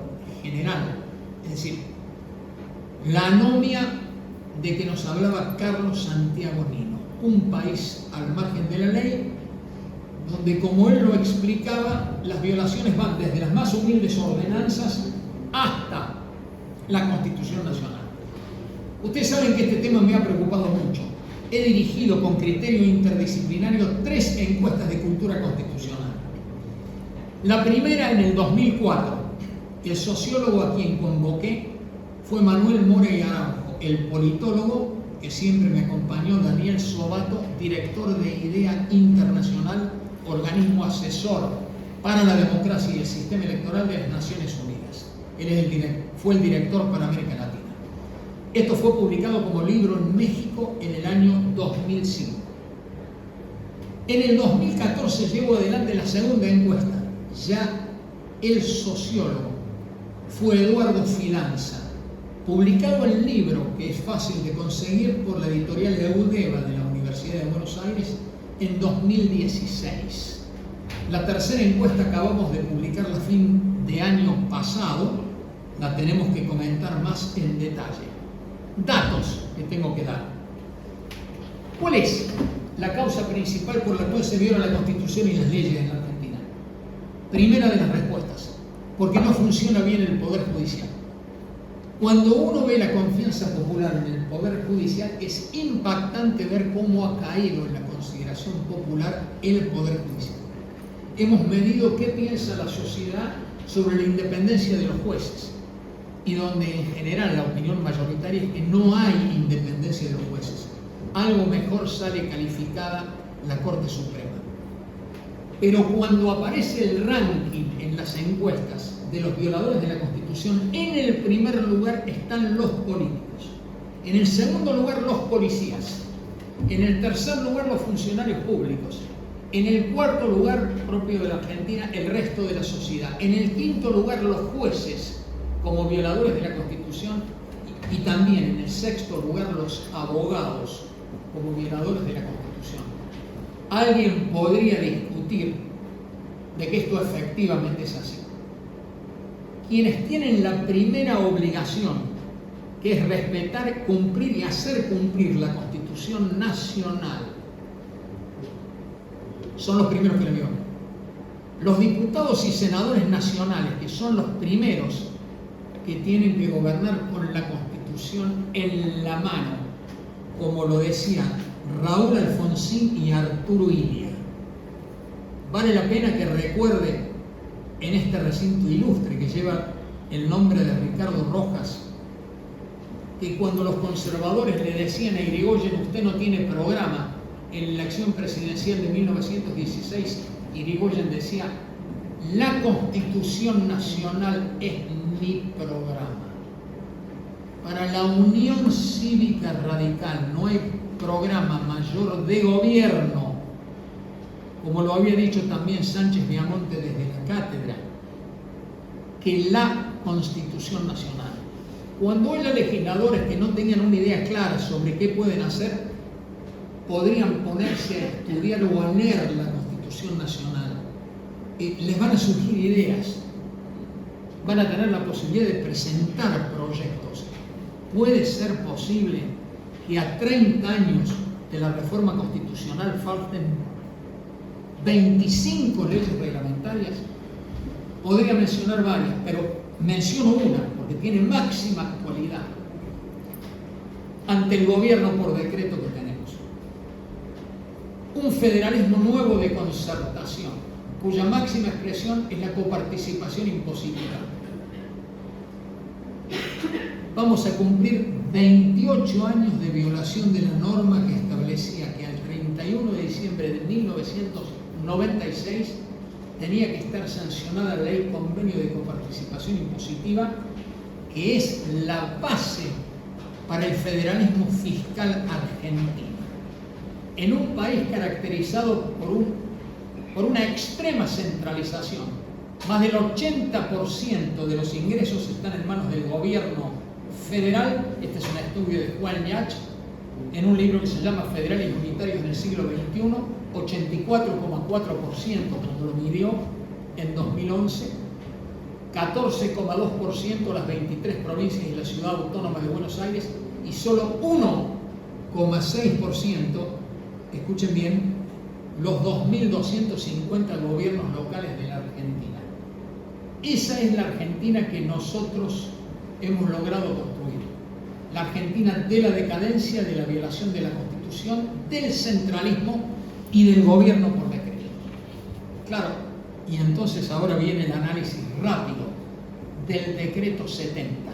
General? Es decir, la anomia de que nos hablaba Carlos Santiago Nino, un país al margen de la ley, donde, como él lo explicaba, las violaciones van desde las más humildes ordenanzas hasta la Constitución Nacional. Ustedes saben que este tema me ha preocupado mucho. He dirigido con criterio interdisciplinario 3 encuestas de cultura constitucional. La primera en el 2004, el sociólogo a quien convoqué fue Manuel Mora y Araujo, el politólogo que siempre me acompañó, Daniel Sobato, director de IDEA Internacional, organismo asesor para la democracia y el sistema electoral de las Naciones Unidas. Él fue el director para América Latina. Esto fue publicado como libro en México en el año 2005. En el 2014 llevo adelante la segunda encuesta. Ya el sociólogo fue Eduardo Fidanza, publicado el libro que es fácil de conseguir por la editorial de UDEVA de la Universidad de Buenos Aires en 2016. La tercera encuesta acabamos de publicarla a fin de año pasado, la tenemos que comentar más en detalle. Datos que tengo que dar. ¿Cuál es la causa principal por la cual se viola la Constitución y las leyes en la Argentina? Primera de las respuestas, porque no funciona bien el Poder Judicial. Cuando uno ve la confianza popular en el Poder Judicial, es impactante ver cómo ha caído en la consideración popular el Poder Judicial. Hemos medido qué piensa la sociedad sobre la independencia de los jueces, y donde en general la opinión mayoritaria es que no hay independencia de los jueces. Algo mejor sale calificada la Corte Suprema. Pero cuando aparece el ranking en las encuestas de los violadores de la Constitución, en el primer lugar están los políticos, en el segundo lugar los policías, en el tercer lugar los funcionarios públicos, en el cuarto lugar, propio de la Argentina, el resto de la sociedad, en el quinto lugar los jueces como violadores de la Constitución, y también en el sexto lugar los abogados como violadores de la Constitución. Alguien podría discutir de que esto efectivamente es así. Quienes tienen la primera obligación, que es respetar, cumplir y hacer cumplir la Constitución Nacional, son los primeros que la violan. Los diputados y senadores nacionales, que son los primeros que tienen que gobernar con la Constitución en la mano, como lo decían Raúl Alfonsín y Arturo Illia. Vale la pena que recuerde en este recinto ilustre que lleva el nombre de Ricardo Rojas, que cuando los conservadores le decían a Irigoyen, usted no tiene programa, en la elección presidencial de 1916, Irigoyen decía, la Constitución Nacional es mi programa. Para la Unión Cívica Radical no hay programa mayor de gobierno, como lo había dicho también Sánchez Viamonte desde la cátedra, que la Constitución Nacional. Cuando haya legisladores que no tengan una idea clara sobre qué pueden hacer, podrían ponerse a estudiar o a leer la Constitución Nacional. Les van a surgir ideas, van a tener la posibilidad de presentar proyectos. ¿Puede ser posible que a 30 años de la reforma constitucional falten 25 leyes reglamentarias? Podría mencionar varias, pero menciono una porque tiene máxima actualidad ante el gobierno por decreto que tenemos. Un federalismo nuevo de concertación, cuya máxima expresión es la coparticipación impositiva. Vamos a cumplir 28 años de violación de la norma que establecía que al 31 de diciembre de 1996 tenía que estar sancionada la ley convenio de coparticipación impositiva, que es la base para el federalismo fiscal argentino. En un país caracterizado por una extrema centralización, más del 80% de los ingresos están en manos del gobierno federal. Este es un estudio de Juan Yach en un libro que se llama Federales Unitarios del siglo XXI, 84,4% cuando lo midió en 2011, 14,2% las 23 provincias y la ciudad autónoma de Buenos Aires, y solo 1,6%, escuchen bien, los 2.250 gobiernos locales de la Argentina. Esa es la Argentina que nosotros hemos logrado construir. La Argentina de la decadencia, de la violación de la Constitución, del centralismo y del gobierno por decreto. Claro, y entonces ahora viene el análisis rápido del decreto 70.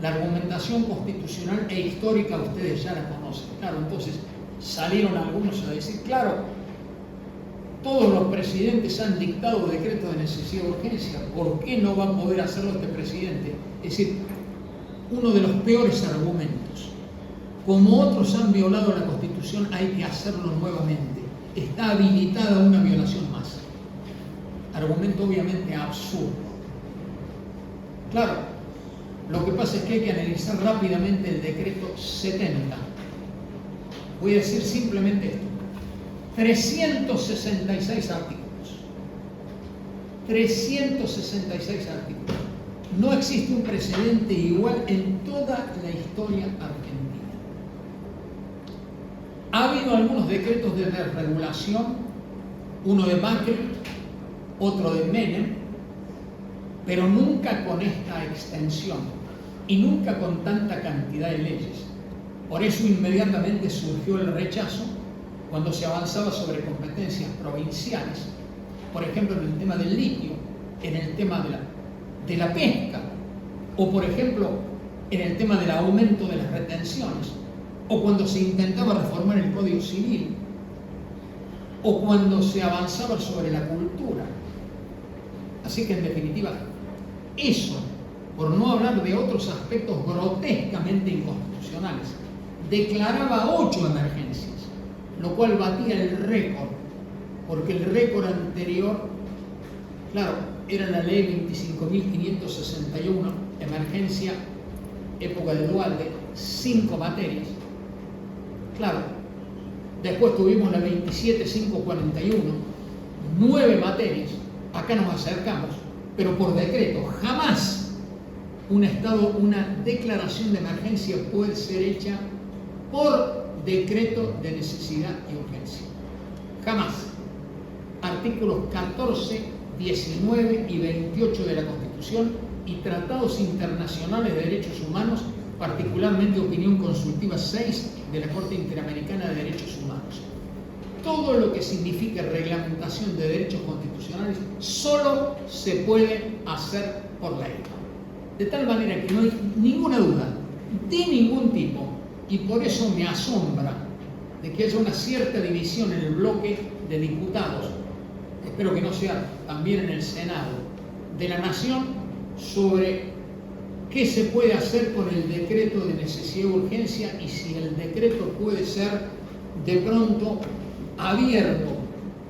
La argumentación constitucional e histórica ustedes ya la conocen. Claro, entonces salieron algunos a decir, claro, todos los presidentes han dictado decretos de necesidad de urgencia, ¿por qué no va a poder hacerlo este presidente? Es decir, uno de los peores argumentos. Como otros han violado la Constitución, hay que hacerlo nuevamente. Está habilitada una violación más. Argumento obviamente absurdo. Claro, lo que pasa es que hay que analizar rápidamente el decreto 70. Voy a decir simplemente esto. 366 artículos. 366 artículos. No existe un precedente igual en toda la historia argentina. Ha habido algunos decretos de desregulación, uno de Macri, otro de Menem, pero nunca con esta extensión y nunca con tanta cantidad de leyes. Por eso inmediatamente surgió el rechazo cuando se avanzaba sobre competencias provinciales, por ejemplo en el tema del litio, en el tema de la pesca, o por ejemplo en el tema del aumento de las retenciones, o cuando se intentaba reformar el Código Civil, o cuando se avanzaba sobre la cultura. Así que en definitiva, eso, por no hablar de otros aspectos grotescamente inconstitucionales, declaraba 8 emergencias, lo cual batía el récord, porque el récord anterior, claro, era la ley 25.561, emergencia, época de Duhalde, 5 materias. Claro, después tuvimos la 27.541, 9 materias, acá nos acercamos, pero por decreto. Jamás una declaración de emergencia puede ser hecha por decreto de necesidad y urgencia. Jamás. Artículos 14, 19 y 28 de la Constitución y tratados internacionales de derechos humanos, particularmente opinión consultiva 6 de la Corte Interamericana de Derechos Humanos. Todo lo que signifique reglamentación de derechos constitucionales solo se puede hacer por ley. De tal manera que no hay ninguna duda de ningún tipo, y por eso me asombra de que haya una cierta división en el bloque de diputados, espero que no sea también en el Senado, de la Nación, sobre qué se puede hacer con el decreto de necesidad y urgencia y si el decreto puede ser de pronto abierto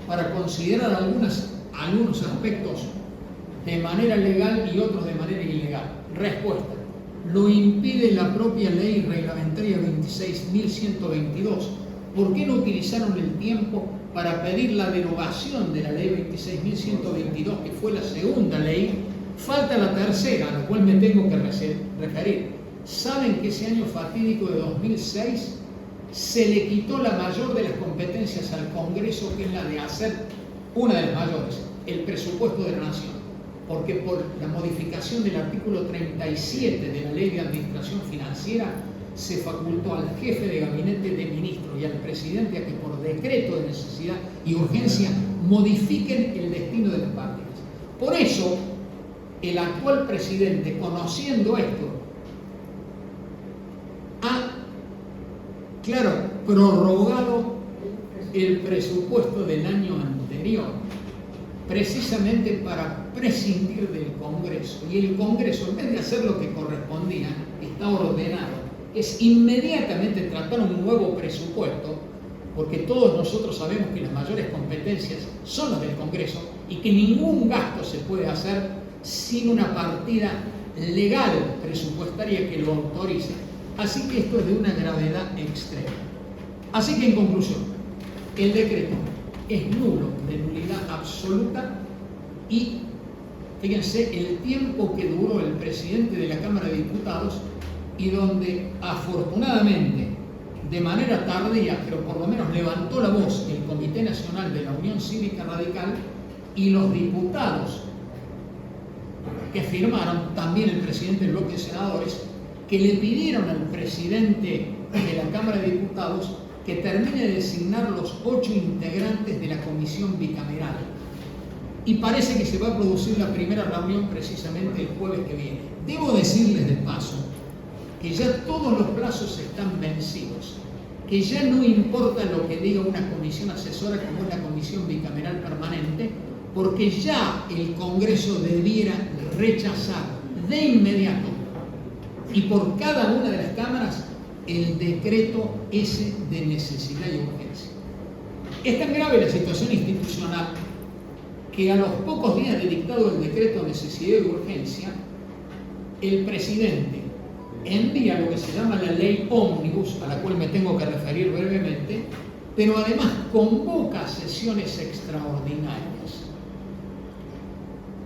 para considerar algunos aspectos de manera legal y otros de manera ilegal. Respuesta: lo impide la propia ley reglamentaria 26.122. ¿Por qué no utilizaron el tiempo para pedir la derogación de la ley 26.122, que fue la segunda ley? Falta la tercera, a la cual me tengo que referir. ¿Saben que ese año fatídico de 2006 se le quitó la mayor de las competencias al Congreso, que es la de hacer, una de las mayores, el presupuesto de la Nación? Porque por la modificación del artículo 37 de la Ley de Administración Financiera se facultó al jefe de gabinete de ministros y al presidente a que por decreto de necesidad y urgencia modifiquen el destino de las partidas. Por eso, el actual presidente, conociendo esto, ha, claro, prorrogado el presupuesto del año anterior, precisamente para prescindir del Congreso. Y el Congreso, en vez de hacer lo que correspondía, está ordenado, es inmediatamente tratar un nuevo presupuesto, porque todos nosotros sabemos que las mayores competencias son las del Congreso y que ningún gasto se puede hacer sin una partida legal presupuestaria que lo autorice. Así que esto es de una gravedad extrema. Así que en conclusión, el decreto es nulo, de nulidad absoluta, y fíjense el tiempo que duró el presidente de la Cámara de Diputados, y donde afortunadamente, de manera tardía, pero por lo menos levantó la voz el Comité Nacional de la Unión Cívica Radical y los diputados que firmaron, también el presidente del bloque de senadores, que le pidieron al presidente de la Cámara de Diputados que termine de designar los 8 integrantes de la comisión bicameral. Y parece que se va a producir la primera reunión precisamente el jueves que viene. Debo decirles de paso que ya todos los plazos están vencidos, que ya no importa lo que diga una comisión asesora como es la comisión bicameral permanente, porque ya el Congreso debiera rechazar de inmediato y por cada una de las cámaras el decreto ese de necesidad y urgencia. Es tan grave la situación institucional que a los pocos días de dictado del decreto de necesidad y urgencia, el presidente envía lo que se llama la ley ómnibus, a la cual me tengo que referir brevemente, pero además convoca sesiones extraordinarias.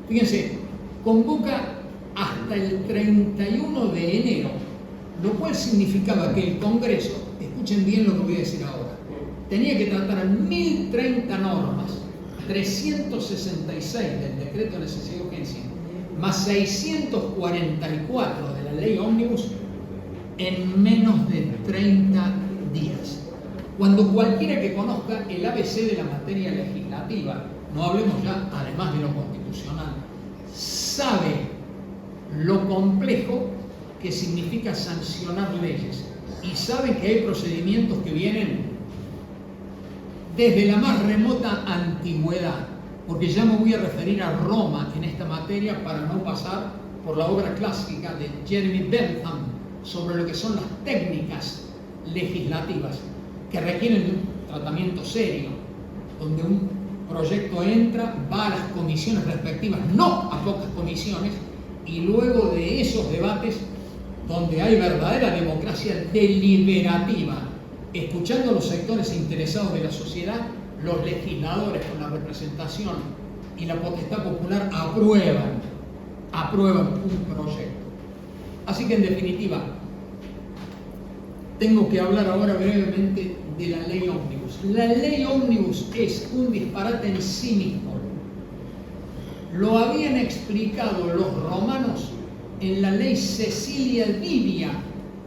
Fíjense, convoca hasta el 31 de enero, lo cual significaba que el Congreso, escuchen bien lo que voy a decir ahora, tenía que tratar 1030 normas 366 del decreto de necesidad y urgencia, más 644 de la ley ómnibus en menos de 30 días. Cuando cualquiera que conozca el ABC de la materia legislativa, no hablemos ya además de lo constitucional, sabe lo complejo que significa sancionar leyes y sabe que hay procedimientos que vienen desde la más remota antigüedad, porque ya me voy a referir a Roma en esta materia para no pasar por la obra clásica de Jeremy Bentham sobre lo que son las técnicas legislativas que requieren de un tratamiento serio, donde un proyecto entra, va a las comisiones respectivas, no a pocas comisiones, y luego de esos debates, donde hay verdadera democracia deliberativa, escuchando a los sectores interesados de la sociedad, los legisladores con la representación y la potestad popular aprueban un proyecto. Así que en definitiva, tengo que hablar ahora brevemente de la ley ómnibus. La ley ómnibus es un disparate en sí mismo. Lo habían explicado los romanos en la ley Cecilia Livia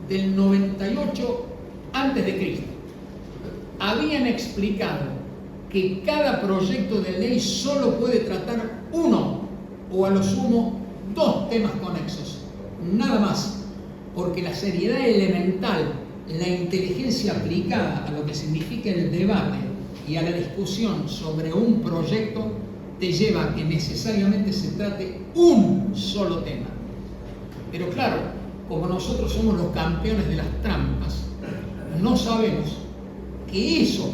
del 98 a.C. Habían explicado que cada proyecto de ley solo puede tratar uno o a lo sumo dos temas conexos, nada más, porque la seriedad elemental, la inteligencia aplicada a lo que significa el debate y a la discusión sobre un proyecto te lleva a que necesariamente se trate un solo tema. Pero claro, como nosotros somos los campeones de las trampas, no sabemos que eso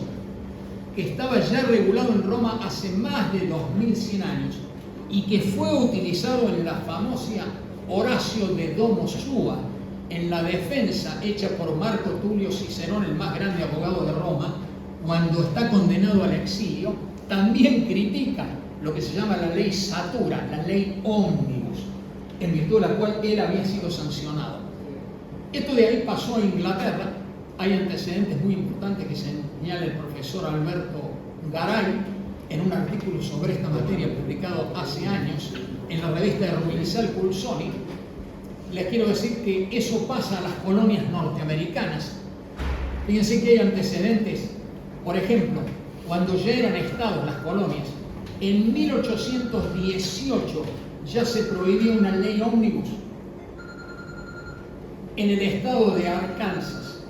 que estaba ya regulado en Roma hace más de 2100 años y que fue utilizado en la famosa Horacio de Domo Sua, en la defensa hecha por Marco Tulio Cicerón, el más grande abogado de Roma, cuando está condenado al exilio, también critica lo que se llama la ley Satura, la ley ómnibus, en virtud de la cual él había sido sancionado. Esto de ahí pasó a Inglaterra. Hay antecedentes muy importantes que señala el profesor Alberto Garay en un artículo sobre esta materia publicado hace años en la revista de Rubinsal Pulsoni. Les quiero decir que eso pasa a las colonias norteamericanas. Fíjense que hay antecedentes. Por ejemplo, cuando ya eran estados las colonias, en 1818 ya se prohibía una ley ómnibus en el estado de Arkansas.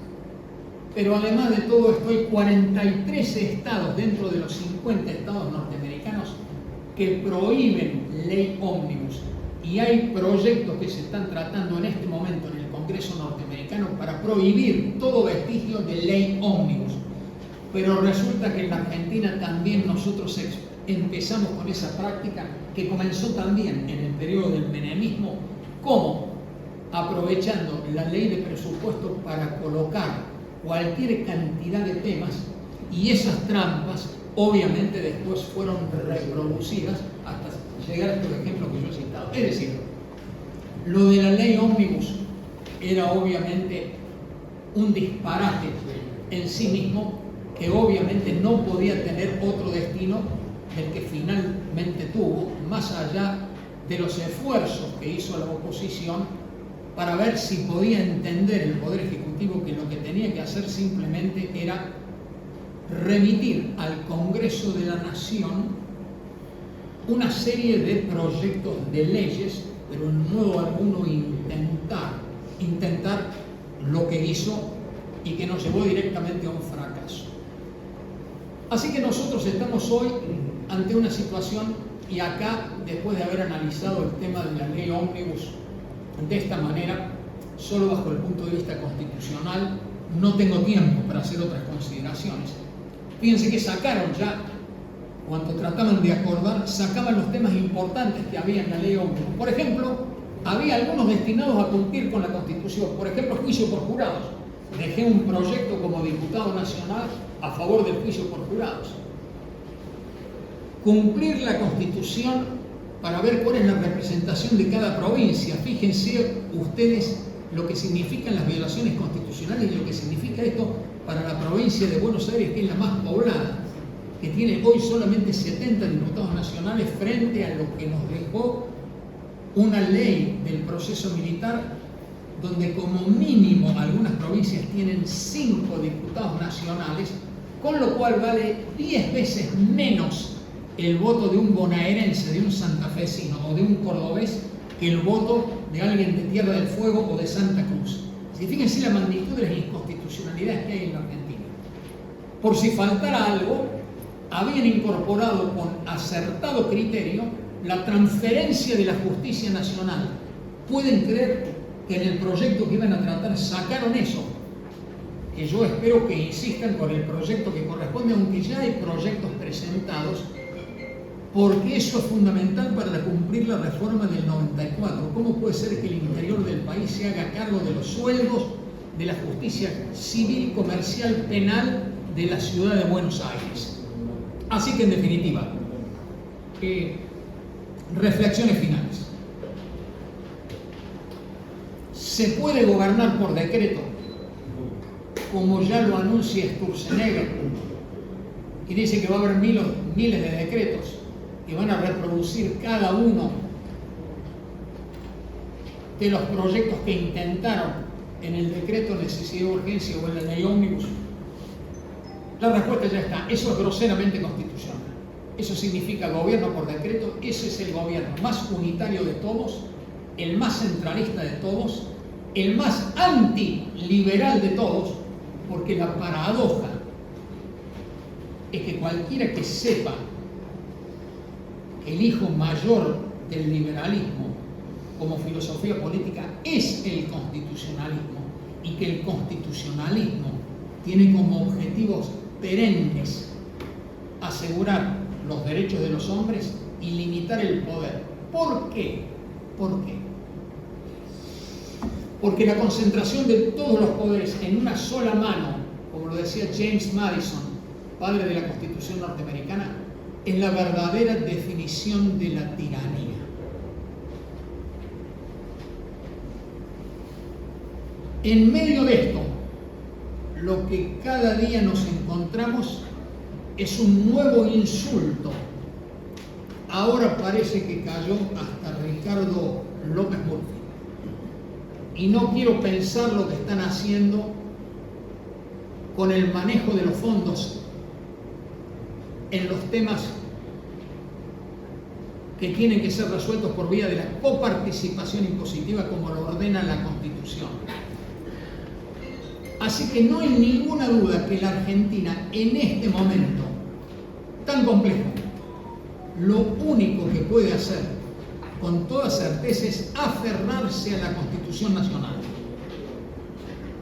Pero además de todo esto, hay 43 estados dentro de los 50 estados norteamericanos que prohíben ley ómnibus. Y hay proyectos que se están tratando en este momento en el Congreso norteamericano para prohibir todo vestigio de ley ómnibus. Pero resulta que en la Argentina también nosotros empezamos con esa práctica que comenzó también en el periodo del menemismo, como aprovechando la ley de presupuesto para colocar cualquier cantidad de temas, y esas trampas obviamente después fueron reproducidas hasta llegar a estos ejemplos que yo he citado. Es decir, lo de la ley ómnibus era obviamente un disparate en sí mismo, que obviamente no podía tener otro destino del que finalmente tuvo, más allá de los esfuerzos que hizo la oposición para ver si podía entender el Poder Ejecutivo que lo que tenía que hacer simplemente era remitir al Congreso de la Nación una serie de proyectos de leyes, pero en modo alguno intentar lo que hizo y que nos llevó directamente a un fracaso. Así que nosotros estamos hoy ante una situación, y acá, después de haber analizado el tema de la ley ómnibus de esta manera, solo bajo el punto de vista constitucional, no tengo tiempo para hacer otras consideraciones. Fíjense que sacaron ya, cuando trataban de acordar, sacaban los temas importantes que había en la ley ómnibus. Por ejemplo, había algunos destinados a cumplir con la Constitución. Por ejemplo, juicio por jurados. Dejé un proyecto como diputado nacional a favor del juicio por jurados. Cumplir la Constitución para ver cuál es la representación de cada provincia. Fíjense ustedes lo que significan las violaciones constitucionales y lo que significa esto para la provincia de Buenos Aires, que es la más poblada. que tiene hoy solamente 70 diputados nacionales frente a lo que nos dejó una ley del proceso militar donde como mínimo algunas provincias tienen 5 diputados nacionales, con lo cual vale 10 veces menos el voto de un bonaerense, de un santafesino o de un cordobés que el voto de alguien de Tierra del Fuego o de Santa Cruz. Si fíjense la magnitud de las inconstitucionalidades que hay en la Argentina. Por si faltara algo, habían incorporado con acertado criterio la transferencia de la justicia nacional. Pueden creer que en el proyecto que iban a tratar sacaron eso, que yo espero que insistan con el proyecto que corresponde, aunque ya hay proyectos presentados, porque eso es fundamental para cumplir la reforma del 94. ¿Cómo puede ser que el interior del país se haga cargo de los sueldos de la justicia civil, comercial, penal de la ciudad de Buenos Aires? Así que en definitiva, reflexiones finales. ¿Se puede gobernar por decreto? Como ya lo anuncia Sturzenegger, y dice que va a haber miles de decretos que van a reproducir cada uno de los proyectos que intentaron en el decreto de necesidad de urgencia o en la ley ómnibus. La respuesta ya está. Eso es groseramente constitucional. Eso significa gobierno por decreto. Ese es el gobierno más unitario de todos, el más centralista de todos, el más antiliberal de todos, porque la paradoja es que cualquiera que sepa que el hijo mayor del liberalismo como filosofía política es el constitucionalismo, y que el constitucionalismo tiene como objetivos perennes asegurar los derechos de los hombres y limitar el poder. ¿Por qué? ¿Por qué? Porque la concentración de todos los poderes en una sola mano, como lo decía James Madison, padre de la Constitución norteamericana, es la verdadera definición de la tiranía. En medio de esto, lo que cada día nos encontramos es un nuevo insulto. Ahora parece que cayó hasta Ricardo López Murphy. Y no quiero pensar lo que están haciendo con el manejo de los fondos en los temas que tienen que ser resueltos por vía de la coparticipación impositiva, como lo ordena la Constitución. Así que no hay ninguna duda que la Argentina, en este momento tan complejo, lo único que puede hacer con toda certeza es aferrarse a la Constitución Nacional,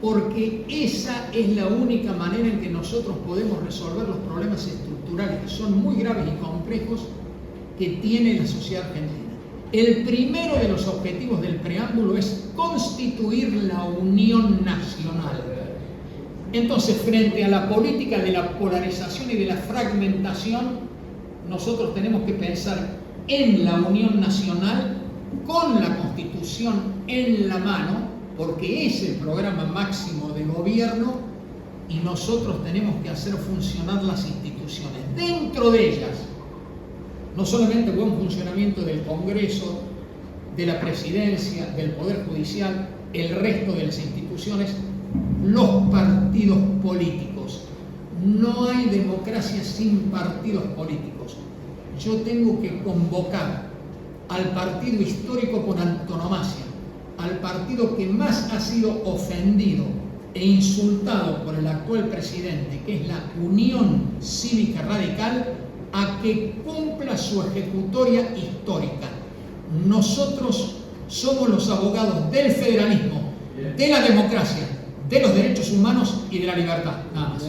porque esa es la única manera en que nosotros podemos resolver los problemas estructurales, que son muy graves y complejos, que tiene la sociedad argentina. El primero de los objetivos del preámbulo es constituir la unión nacional. Entonces, frente a la política de la polarización y de la fragmentación, nosotros tenemos que pensar en la unión nacional con la Constitución en la mano, porque es el programa máximo de gobierno, y nosotros tenemos que hacer funcionar las instituciones. Dentro de ellas, no solamente buen funcionamiento del Congreso, de la Presidencia, del Poder Judicial, el resto de las instituciones, los partidos políticos. No hay democracia sin partidos políticos. Yo tengo que convocar al partido histórico por antonomasia, al partido que más ha sido ofendido e insultado por el actual presidente, que es la Unión Cívica Radical, a que cumpla su ejecutoria histórica. Nosotros somos los abogados del federalismo, de la democracia, de los derechos humanos y de la libertad. Nada más.